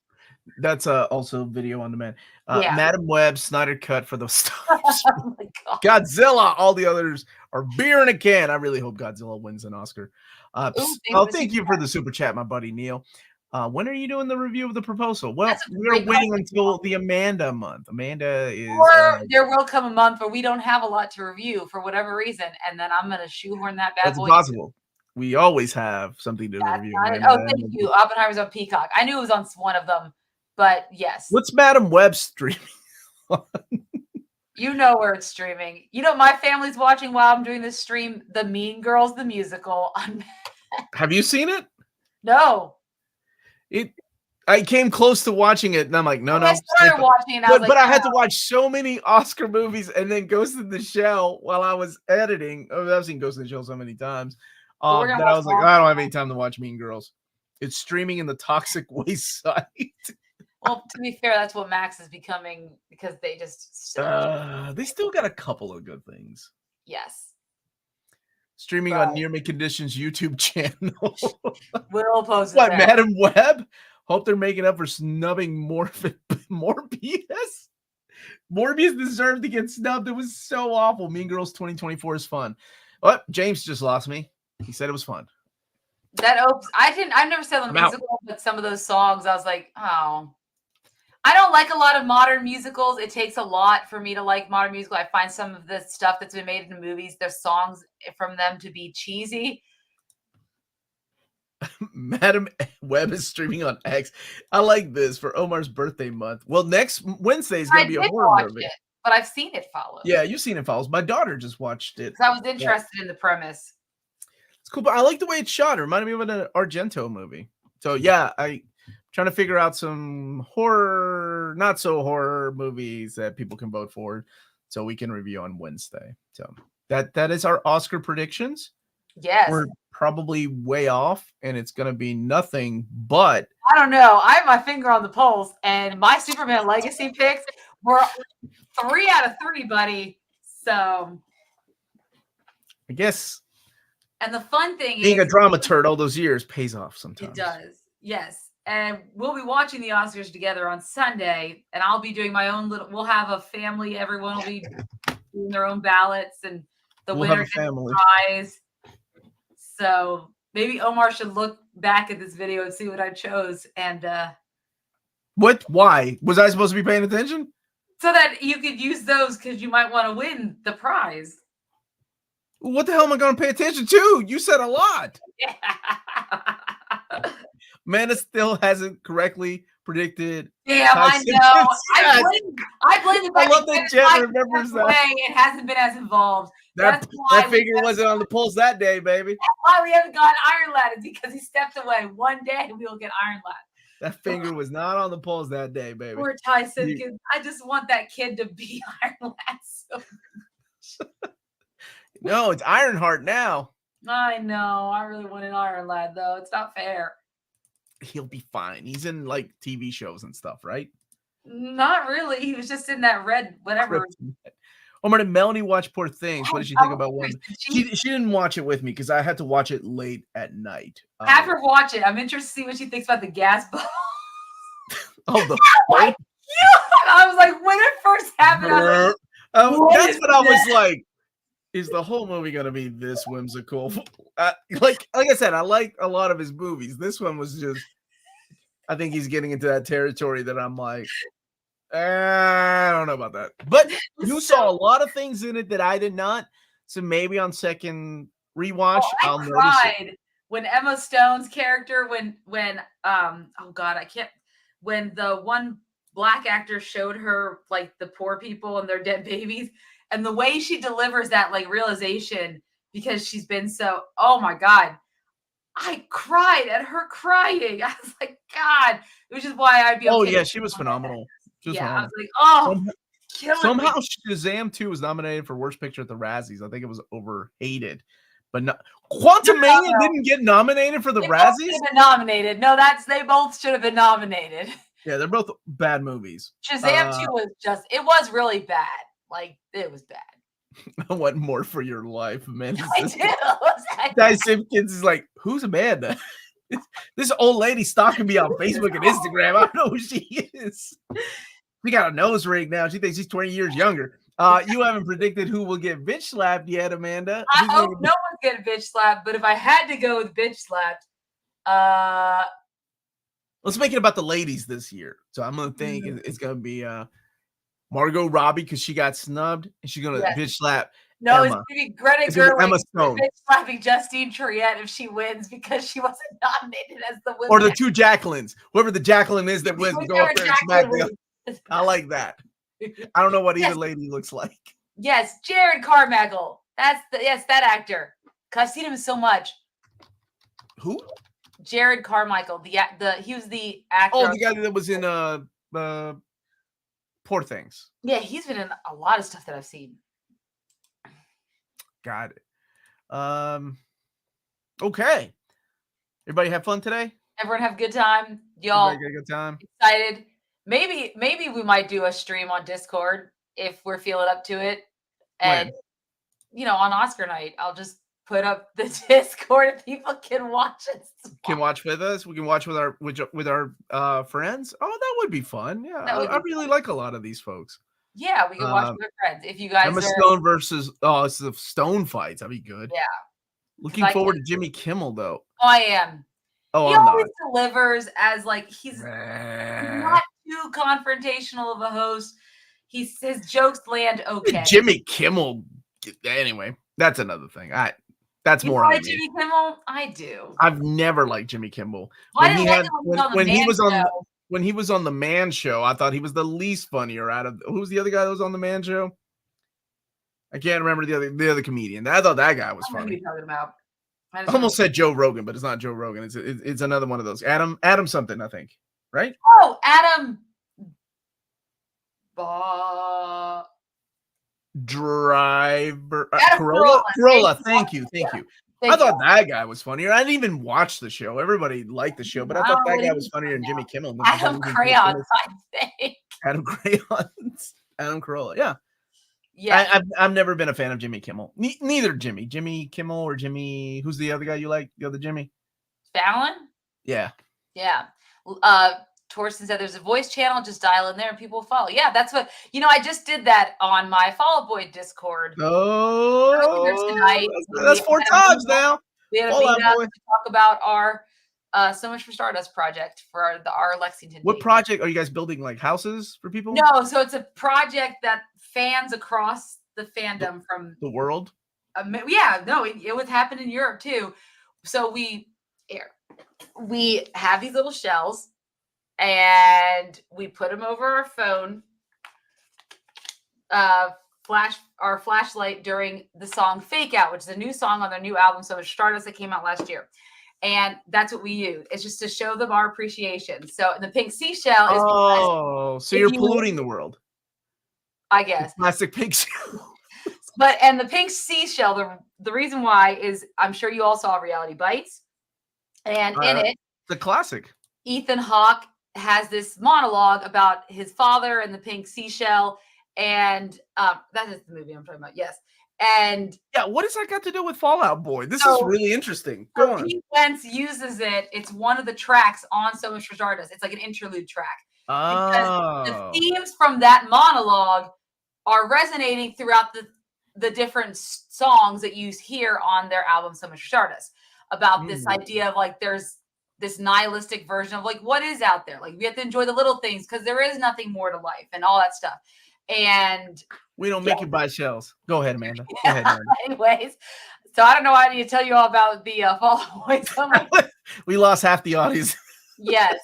That's also video on demand. Madam Web, Snyder Cut for those stars. Oh my God. Godzilla, all the others are beer in a can. I really hope Godzilla wins an Oscar. Thank you for the super chat, my buddy Neil. When are you doing the review of The Proposal? Well, That's a we're great waiting question. until the Amanda month. Amanda is Or there will come a month where we don't have a lot to review for whatever reason, and then I'm gonna shoehorn that bad that's boy. impossible. We always have something to That's review, not it. Amanda. Oh, thank you. Oppenheimer's on Peacock. I knew it was on one of them, but yes. What's Madam Web streaming? You know where it's streaming. You know, my family's watching while I'm doing this stream, The Mean Girls, the musical. Have you seen it? No. I came close to watching it, and I'm like, no, When I no. started watching it, I was like, But I had to watch so many Oscar movies and then Ghost in the Shell while I was editing. Oh, I've seen Ghost in the Shell so many times Well, we're gonna that I watch was like, more. I don't have any time to watch Mean Girls. It's streaming in the Toxic Waste site. Well, to be fair, that's what Max is becoming because they just They still got a couple of good things. yes. Streaming on Near Mint Conditions YouTube channel. We'll post it What, there. Madam Web? Hope they're making up for snubbing Morbius. Morbius deserved to get snubbed. It was so awful. Mean Girls 2024 is fun. What? James just lost me. He said it was fun. I've never said on the musical, but some of those songs, I was like, oh. I don't like a lot of modern musicals. It takes a lot for me to like modern musical. I find some of the stuff that's been made into movies, there's songs from them to be cheesy. Madam Web is streaming on X. I like this for Omar's birthday month. Well, next Wednesday is going to be a horror movie. But I've seen It Follows. Yeah, you've seen It Follows. My daughter just watched it. I was interested in the premise. It's cool, but I like the way it's shot. It reminded me of an Argento movie. So yeah, I'm trying to figure out some horror, not so horror movies that people can vote for, so we can review on Wednesday. So that is our Oscar predictions. Yes, we're probably way off, and it's going to be nothing but. I don't know. I have my finger on the pulse, and my Superman Legacy picks were 3 out of 3, buddy. So I guess. And the fun thing being a drama turd all those years pays off sometimes. It does. Yes. And we'll be watching the Oscars together on Sunday, and I'll be doing my own we'll have a family. Everyone will be doing their own ballots, and the winner gets a prize. So maybe Omar should look back at this video and see what I chose. And what? Why? Was I supposed to be paying attention? So that you could use those because you might want to win the prize. What the hell am I going to pay attention to? You said a lot. Yeah. Mana still hasn't correctly predicted. Yeah, I know. I blame the fact I love that Jet remembers that. It hasn't been as involved. That figure wasn't on the pulse that day, baby. That's why we haven't got Iron Lad, is because he stepped away. One day we will get Iron Lad. That finger was not on the pulse that day, baby. Poor Tyson. I just want that kid to be Iron Lad so much. No, it's Ironheart now. I know. I really wanted Iron Lad, though. It's not fair. He'll be fine. He's in like TV shows and stuff, right? Not really. He was just in that red whatever. Omar, did Melanie watch Poor Things? What did she think about one? She didn't watch it with me because I had to watch it late at night. Have her watch it. I'm interested to see what she thinks about the gas ball. Oh, the like, I was like, when it first happened, I was like, that's what I was like. Is the whole movie going to be this whimsical? Like I said, I like a lot of his movies. This one was just, I think he's getting into that territory that I'm like, I don't know about that. But you saw a lot of things in it that I did not. So maybe on second rewatch, I'll notice it. When Emma Stone's character, when oh God, when the one black actor showed her like the poor people and their dead babies. And the way she delivers that like realization, because she's been so, oh my God, I cried at her crying. I was like, God, which is why I'd be okay. Oh yeah, she was phenomenal. I was like, oh, somehow Shazam 2 was nominated for Worst Picture at the Razzies. I think it was overhated, but not Quantumania didn't get nominated for the Razzies. Should have been nominated. No, they both should have been nominated. Yeah, they're both bad movies. Shazam 2 was really bad. Like, it was bad. I want more for your life, man. I do. Guy Simpkins is like, who's Amanda? This old lady stalking me on Facebook and Instagram. I don't know who she is. She got a nose ring now. She thinks she's 20 years younger. You haven't predicted who will get bitch slapped yet, Amanda. I hope no one's getting bitch slapped, but if I had to go with bitch slapped, let's make it about the ladies this year. So I'm gonna think it's gonna be Margot Robbie because she got snubbed and she's gonna bitch slap No, it's Emma. gonna be Greta It's gonna be Gerwig Emma Stone. bitch slapping Justine Triet if she wins because she wasn't nominated as the women. Or the two Jacquelines. Whoever the Jacqueline is that wins, go up there and smack them. I like that. I don't know what either lady looks like. Yes, Jared Carmichael. That's that actor. Cause I've seen him so much. Who? Jared Carmichael. He was the actor. Oh, the guy that was in Poor Things. Yeah, he's been in a lot of stuff that I've seen. Got it. Okay. Everybody have fun today? Everyone have a good time. Y'all got a good time. Excited. Maybe we might do a stream on Discord if we're feeling up to it. And on Oscar night, I'll just put up the Discord and people can watch it. Can watch with us. We can watch with our friends. Oh, that would be fun. Yeah, I really like a lot of these folks. Yeah, we can watch with our friends. If you guys Emma Stone versus it's the Stone fights. That'd be good. Yeah. Looking forward to Jimmy Kimmel though. Oh, I am. Oh, he I'm always not. delivers as like he's not too confrontational of a host. His jokes land okay. Jimmy Kimmel. Anyway, that's another thing. That's you more like on me. Jimmy Kimmel? I do. I've never liked Jimmy Kimmel. Well, When he was on the Man Show, I thought he was the least funnier out of who's the other guy that was on the Man Show? I can't remember the other comedian. I thought that guy was funny. What are you talking about? I almost said Joe Rogan, but it's not Joe Rogan. It's another one of those. Adam something, I think. Right? Oh, Adam Driver Corolla. Thank you. I thought that guy was funnier. I didn't even watch the show. Everybody liked the show, but I thought that guy was funnier than Jimmy Kimmel. Adam Crayons, I think. Adam Crayons. Adam Carolla. Yeah. Yeah. I've never been a fan of Jimmy Kimmel. Neither Jimmy Kimmel or Jimmy. Who's the other guy you like? The other Jimmy? Fallon? Yeah. Yeah. Torsten said there's a voice channel, just dial in there and people follow. Yeah, that's what I just did that on my Fall Out Boy Discord. Oh, tonight. That's 4 times now. We had a meetup to talk about our So Much for Stardust project for our Lexington. What project are you guys building? Like houses for people? No, so it's a project that fans across the fandom from the world. It would happen in Europe too. So we have these little shells. And we put them over our phone, our flashlight during the song Fake Out, which is a new song on their new album, So Much Stardust, that came out last year. And that's what we use. It's just to show them our appreciation. So the pink seashell is so you're polluting the world. I guess. The plastic pink shell. And the pink seashell, the reason why is I'm sure you all saw Reality Bites. And in it, the classic. Ethan Hawke has this monologue about his father and the pink seashell, and that is the movie I'm talking about. Yes, and what does that got to do with Fall Out Boy? This is really interesting. Go on. Pete Wentz uses it. It's one of the tracks on So Much for Stardust. It's like an interlude track. Because the themes from that monologue are resonating throughout the different songs that you hear on their album So Much for Stardust. About this idea of like there's this nihilistic version of like what is out there, like we have to enjoy the little things because there is nothing more to life and all that stuff. And we don't make you buy shells. Go ahead, Amanda. Go ahead, Amanda. Anyways, so I don't know why I need to tell you all about the Fall Out Boy. We lost half the audience. Yes.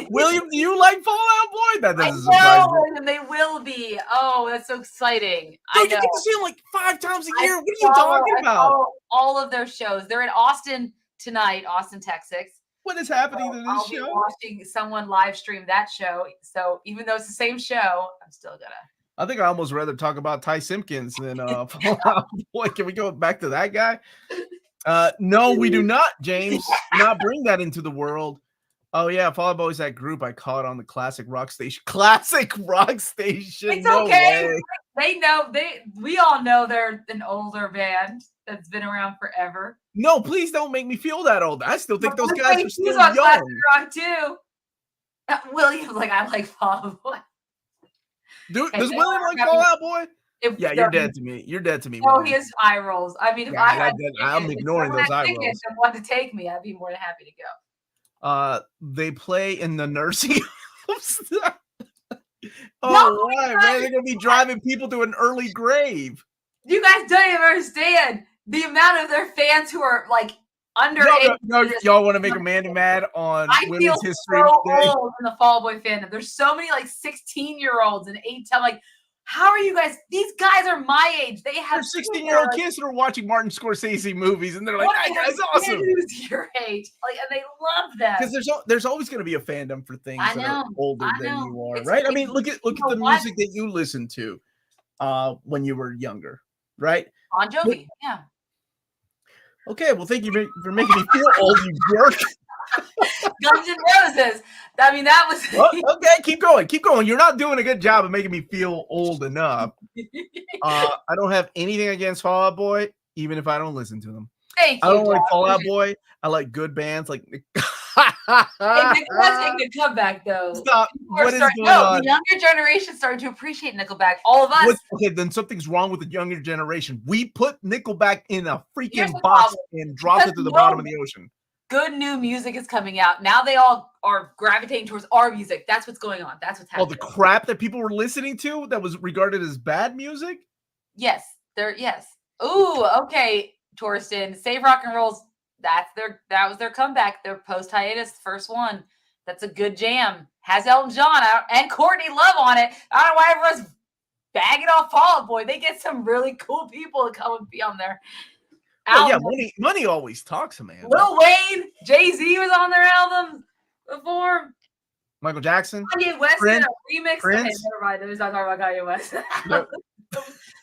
William, do you like Fall Out Boy? That doesn't surprise me. And they will be. Oh, that's so exciting. Dude, you get to see them like 5 times a year. What are you talking about? All of their shows. They're in Austin tonight, Austin, Texas. What is happening to this I'll show? Be watching someone live stream that show. So even though it's the same show, I'm still gonna. I think I almost rather talk about Ty Simpkins than Fall Out Boy. Can we go back to that guy? No, we do not, James. Do not bring that into the world. Oh yeah, Fall Out Boy is that group I caught on the Classic Rock Station. Classic Rock Station. It's okay. They know we all know they're an older band that's been around forever. No, please don't make me feel that old. I still think those guys are still on young. Classic Rock too. William's like, I like Fall Out Boy. Dude, does William like Fall Out Boy? Yeah, you're dead to me. You're dead to me. Oh, he has eye rolls. I mean, if I'm ignoring those eye rolls. If someone wanted to take me, I'd be more than happy to go. They play in the nursing homes. No, Why, man? They're gonna be driving people to an early grave. you guys don't even understand the amount of their fans who are like underage. Y'all want to make Amanda mad on I feel Women's History so Day? old in the Fall Out Boy fandom. There's so many like 16-year-olds and 8. I'm like, how are you guys? These guys are my age. They have 16-year-old kids that are watching Martin Scorsese movies, and they're like, "That guy's awesome." Your age, like, and they love them. Because there's always going to be a fandom for things that are older than you are, right? I mean, look at the music that you listened to when you were younger, right? Bon Jovi, yeah. Okay, well, thank you for making me feel old, you jerk. Guns N' Roses. I mean, that was okay. Keep going. You're not doing a good job of making me feel old enough. I don't have anything against Fall Out Boy, even if I don't listen to them. Thank you. I don't like Fall Out Boy. I like good bands like. Nickelback's making a comeback, though. Stop. What is going on? The younger generation started to appreciate Nickelback. All of us. Okay, then something's wrong with the younger generation. We put Nickelback in a freaking box and dropped it to the bottom of the ocean. Good new music is coming out. Now they all are gravitating towards our music. That's what's going on. That's what's happening. All the crap that people were listening to that was regarded as bad music? Yes. Yes. Ooh, okay, Torsten. Save Rock and Roll's that was their comeback, their post hiatus, first one. That's a good jam. Has Elton John and Courtney Love on it. I don't know why everyone's bagging off Fall Out Boy. They get some really cool people to come and be on there. Well, yeah, money always talks, man. Lil Wayne, Jay-Z was on their album before. Michael Jackson, Kanye West did a remix. Prince. Okay, never mind. It was not talking about Kanye West. Nope.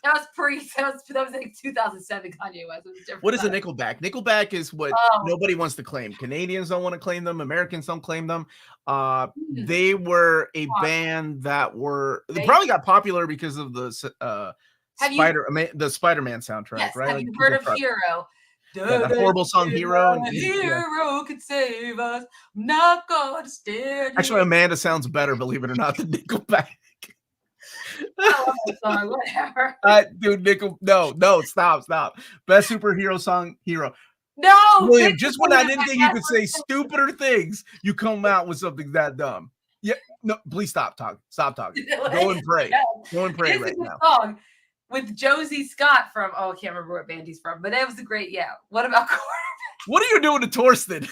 That was like 2007 Kanye West. It was different. What is a Nickelback? Nickelback is what nobody wants to claim. Canadians don't want to claim them. Americans don't claim them. They were a band that they probably got popular because of the Spider-Man soundtrack, yes. right? Have you heard of Hero? That horrible song Hero. Hero could save us. I'm not gonna stand. Actually, Amanda sounds better, believe it or not, than Nickelback. I love that song, whatever. Dude, no, stop. Best superhero song, Hero. No, William, just when I didn't think you could say stupider things, you come out with something that dumb. Yeah, no, please stop talking. Go and pray. Go and pray right now. Song with Josie Scott from I can't remember what band he's from, but it was a great What about quarterback? What are you doing to Torsten?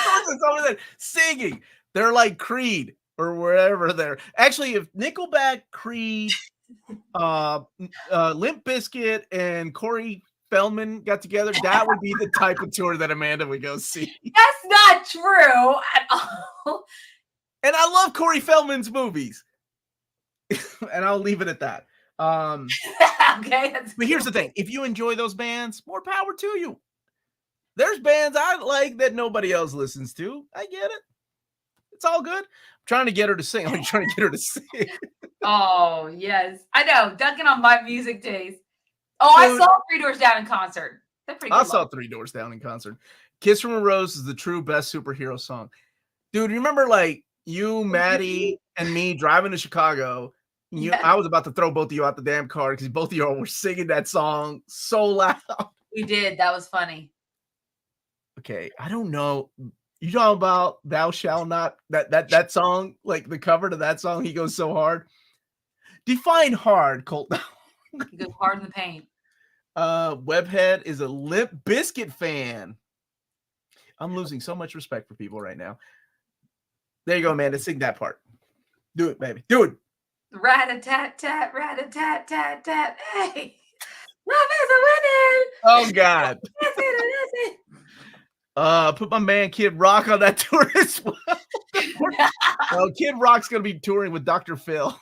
Torsten's over there singing. They're like Creed or wherever they're actually. If Nickelback, Creed, Limp Bizkit, and Corey Feldman got together, that would be the type of tour that Amanda would go see. That's not true at all. And I love Corey Feldman's movies. And I'll leave it at that. Okay. But here's the thing. If you enjoy those bands, more power to you. There's bands I like that nobody else listens to. I get it. It's all good. I'm trying to get her to sing. I'm trying to get her to sing. Oh, yes. I know. Duncan on my music days. Oh, dude, I saw 3 Doors Down in concert. I saw 3 Doors Down in concert. Kiss from a Rose is the true best superhero song. Dude, remember like you, Maddie, and me driving to Chicago? I was about to throw both of you out the damn car because both of y'all were singing that song so loud. We did. That was funny. Okay, I don't know. You talking about Thou Shalt Not, that song, like the cover to that song, he goes so hard. Define hard, Colt. He goes hard in the paint. Webhead is a Limp Bizkit fan. I'm losing so much respect for people right now. There you go, Amanda. Sing that part. Do it, baby. Do it. Rat-a-tat-tat, rat-a-tat-tat-tat. Hey, love is a winning. Oh, God. Put my man Kid Rock on that tour as well. Kid Rock's going to be touring with Dr. Phil.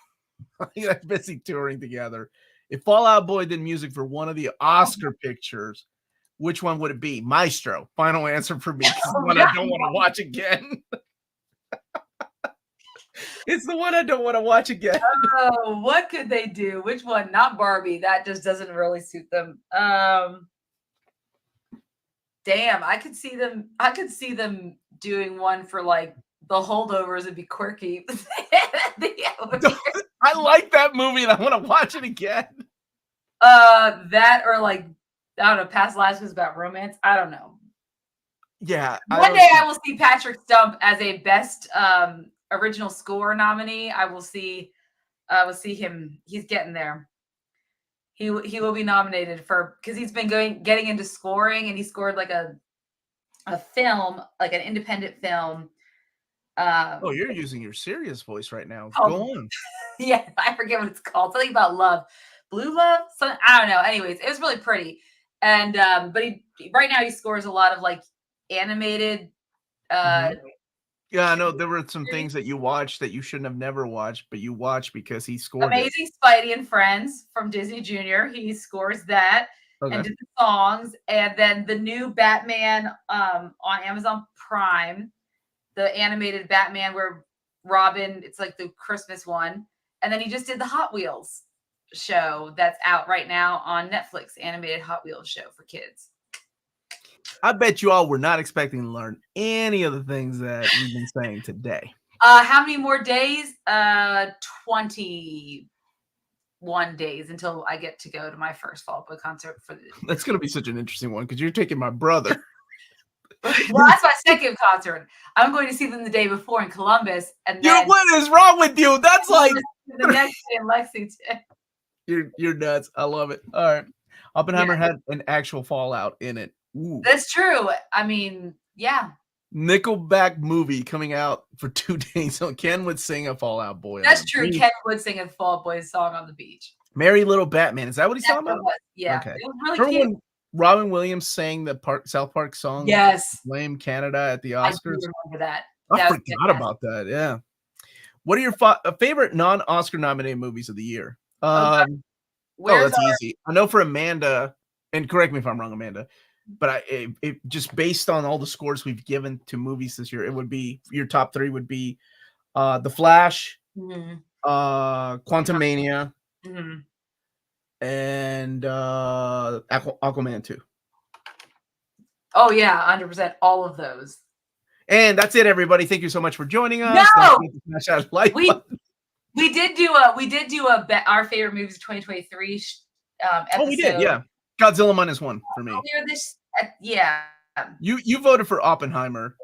They're busy touring together. If Fall Out Boy did music for one of the Oscar pictures, which one would it be? Maestro. Final answer for me. It's the one I don't want to watch again. It's the one I don't want to watch again. Oh, what could they do? Which one? Not Barbie. That just doesn't really suit them. Damn, I could see them doing one for like the Holdovers. It'd be quirky. I like that movie and I want to watch it again. That or like, I don't know, Past Lives was about romance. I don't know. Yeah, One day I will see Patrick Stump as a best original score nominee. I will see him. He's getting there. He will be nominated for, because he's been getting into scoring, and he scored like a film, like an independent film. Oh, you're using your serious voice right now. Go on. Yeah, I forget what it's called. Something about love, blue love. Something, I don't know. Anyways, it was really pretty, and but right now he scores a lot of like animated. Yeah, I know there were some things that you watched that you shouldn't have never watched, but you watched because he scored Amazing Spidey and Friends from Disney Junior. He scores that and did the songs. And then the new Batman on Amazon Prime, the animated Batman where Robin, it's like the Christmas one. And then he just did the Hot Wheels show that's out right now on Netflix, animated Hot Wheels show for kids. I bet you all were not expecting to learn any of the things that we've been saying today. How many more days? 21 days until I get to go to my first Fall Out Boy concert. That's going to be such an interesting one because you're taking my brother. Well, that's my second concert. I'm going to see them the day before in Columbus, and then what is wrong with you? That's like the next day in Lexington. You're nuts. I love it. All right, Oppenheimer had an actual fallout in it. Ooh. That's true. I mean, yeah. Nickelback movie coming out for 2 days. So Ken would sing a Fall Out Boy. That's true. Ken would sing a Fall Out Boy song on the beach. Merry Little Batman. Is that what he's talking about? Yeah. Okay. It was really cute. When Robin Williams sang the South Park song? Yes. Blame Canada at the Oscars. I do remember that. I forgot about that. Yeah. What are your favorite non-Oscar nominated movies of the year? That's easy. I know for Amanda, and correct me if I'm wrong, Amanda, but it just based on all the scores we've given to movies this year, it would be your top 3 would be The Flash, Quantumania, and Aquaman 2. Oh yeah, 100%. All of those. And that's it, everybody. Thank you so much for joining us. No! We did do our favorite movies of 2023 episode. Oh, we did, yeah. Godzilla -1 for me. Yeah. You voted for Oppenheimer.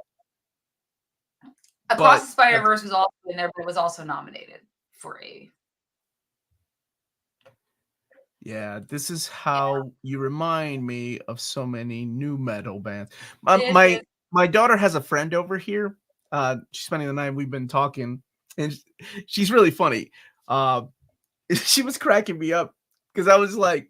Across the Spider-Verse was also in there, but it was also nominated for a. Yeah, this is how you remind me of so many new metal bands. My daughter has a friend over here. She's spending the night. We've been talking, and she's really funny. She was cracking me up because I was like,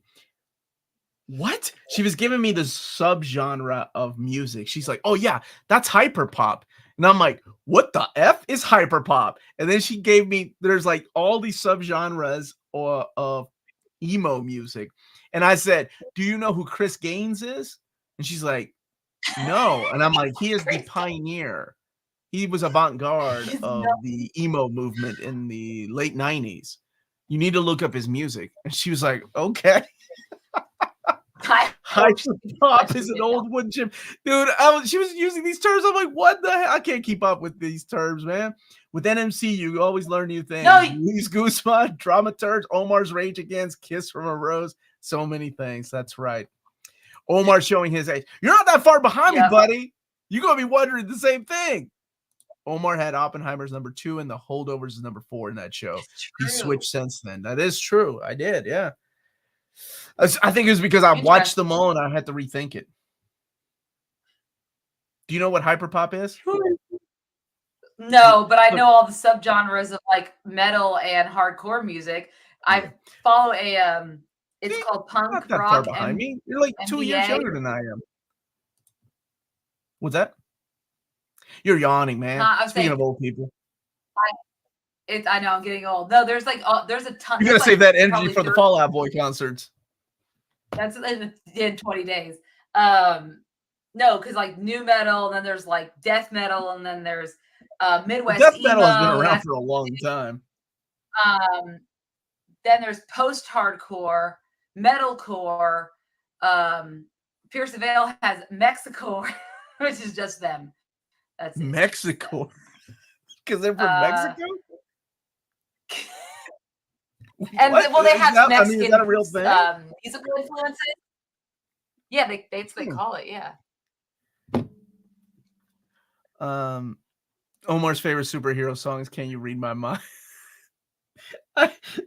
what? She was giving me the subgenre of music. She's like, oh yeah, that's hyperpop. And I'm like, what the F is hyperpop? And then she gave me, there's like all these subgenres of emo music. And I said, do you know who Chris Gaines is? And she's like, no. And I'm like, he is the pioneer. He was avant-garde of the emo movement in the late 90s. You need to look up his music. And she was like, okay. Hyperpop is an old wood chip. Dude, she was using these terms. I'm like, what the hell? I can't keep up with these terms, man. With NMC, you always learn new things. Luis Guzman, Dramaturge, Omar's Rage Against, Kiss from a Rose. So many things. That's right. Omar showing his age. You're not that far behind me, buddy. You're going to be wondering the same thing. Omar had Oppenheimer's number 2 and The Holdovers is number 4 in that show. He switched since then. That is true. I did, yeah. I think it was because I watched them all and I had to rethink it. Do you know what hyperpop is? No, but I know all the subgenres of like metal and hardcore music. I follow it's called punk not that rock. Far behind me. You're like 2 years younger than I am. What's that? You're yawning, man. Speaking of old people. I know I'm getting old. No, there's a ton. You gotta save that energy for the Fall Out Boy concerts. That's in 20 days. No, because like new metal, and then there's like death metal, and then there's Midwest death metal emo, has been around for a long time. Then there's post-hardcore, metalcore. Pierce the Veil has Mexicore, which is just them. That's it. Mexico, because they're from Mexico. And they have Mexican. I mean, is that a real thing? Musical influences. Yeah, they call it. Yeah. Omar's favorite superhero song is "Can You Read My Mind."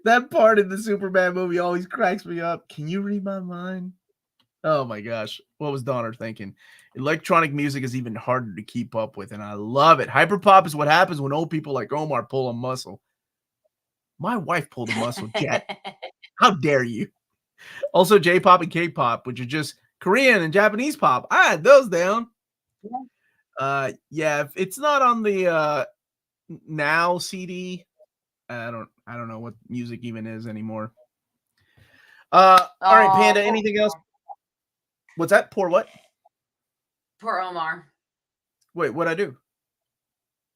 That part in the Superman movie always cracks me up. Can you read my mind? Oh my gosh. What was Donner thinking? Electronic music is even harder to keep up with, and I love it. Hyperpop is what happens when old people like Omar pull a muscle. My wife pulled a muscle, Jet. How dare you? Also, J-pop and K-pop, which are just Korean and Japanese pop. I had those down. Yeah, if it's not on the Now CD, I don't know what music even is anymore. All right, Panda, anything else? What's that? Poor what? Poor Omar. Wait, what'd I do?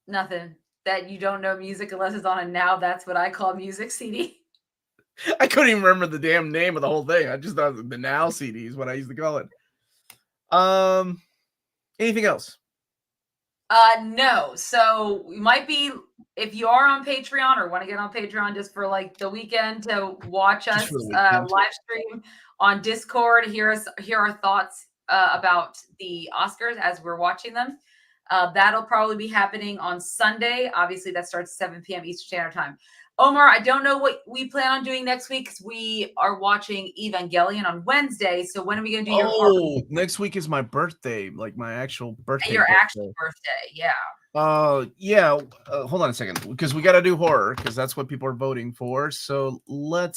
Nothing. That you don't know music unless it's on a Now. That's what I call music CD. I couldn't even remember the damn name of the whole thing. I just thought the Now CD is what I used to call it. Anything else? No. So we might be, if you are on Patreon or want to get on Patreon just for like the weekend to watch us live stream on Discord, hear our thoughts about the Oscars as we're watching them. That'll probably be happening on Sunday. Obviously, that starts 7 p.m. Eastern Standard Time. Omar, I don't know what we plan on doing next week because we are watching Evangelion on Wednesday. So when are we going to do your next week is my birthday, like my actual birthday. Your actual birthday, yeah. Yeah. Hold on a second, because we got to do horror because that's what people are voting for. So let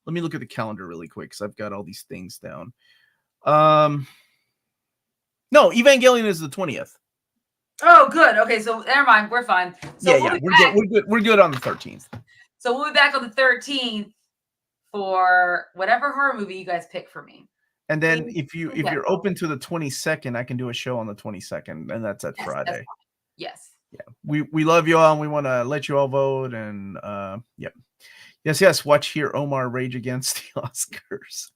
me look at the calendar really quick because I've got all these things down. No, Evangelion is the 20th. Oh, good. Okay, so never mind. We're fine. So we're good. We're good on the 13th. So we'll be back on the 13th for whatever horror movie you guys pick for me. And then if you're open to the 22nd, I can do a show on the 22nd, and that's Friday. Yes. Yeah. We love you all, and we want to let you all vote. And yep. Yes. Watch here Omar rage against the Oscars.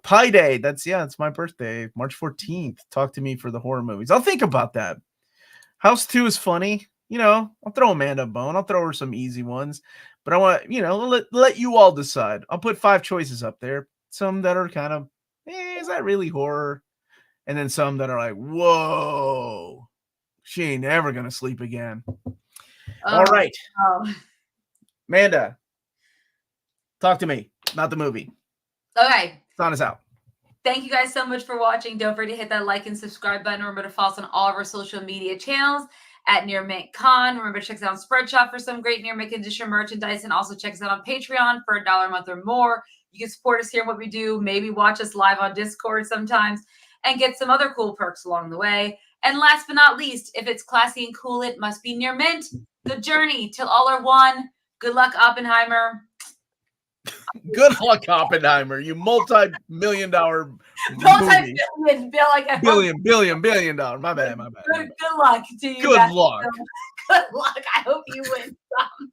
Pi Day. It's my birthday, March 14th. Talk to me for the horror movies. I'll think about that. House 2 is funny. I'll throw Amanda a bone. I'll throw her some easy ones. But I want, let you all decide. I'll put 5 choices up there. Some that are kind of, is that really horror? And then some that are like, whoa, she ain't ever going to sleep again. All right. Amanda, talk to me, not the movie. Okay. Sign us out. Thank you guys so much for watching. Don't forget to hit that like and subscribe button. Remember to follow us on all of our social media channels at nearmintcon. Remember to check us out on Spreadshop for some great Near Mint Condition merchandise, and also check us out on Patreon for $1 a month or more. You can support us here in what we do. Maybe watch us live on Discord sometimes and get some other cool perks along the way. And last but not least, if it's classy and cool, it must be Near Mint. Good journey till all are one. Good luck, Oppenheimer. Good luck, Oppenheimer. You multi-million dollar multi-billion billion dollar. My bad. Good luck to you. Good luck. Good luck. I hope you win some.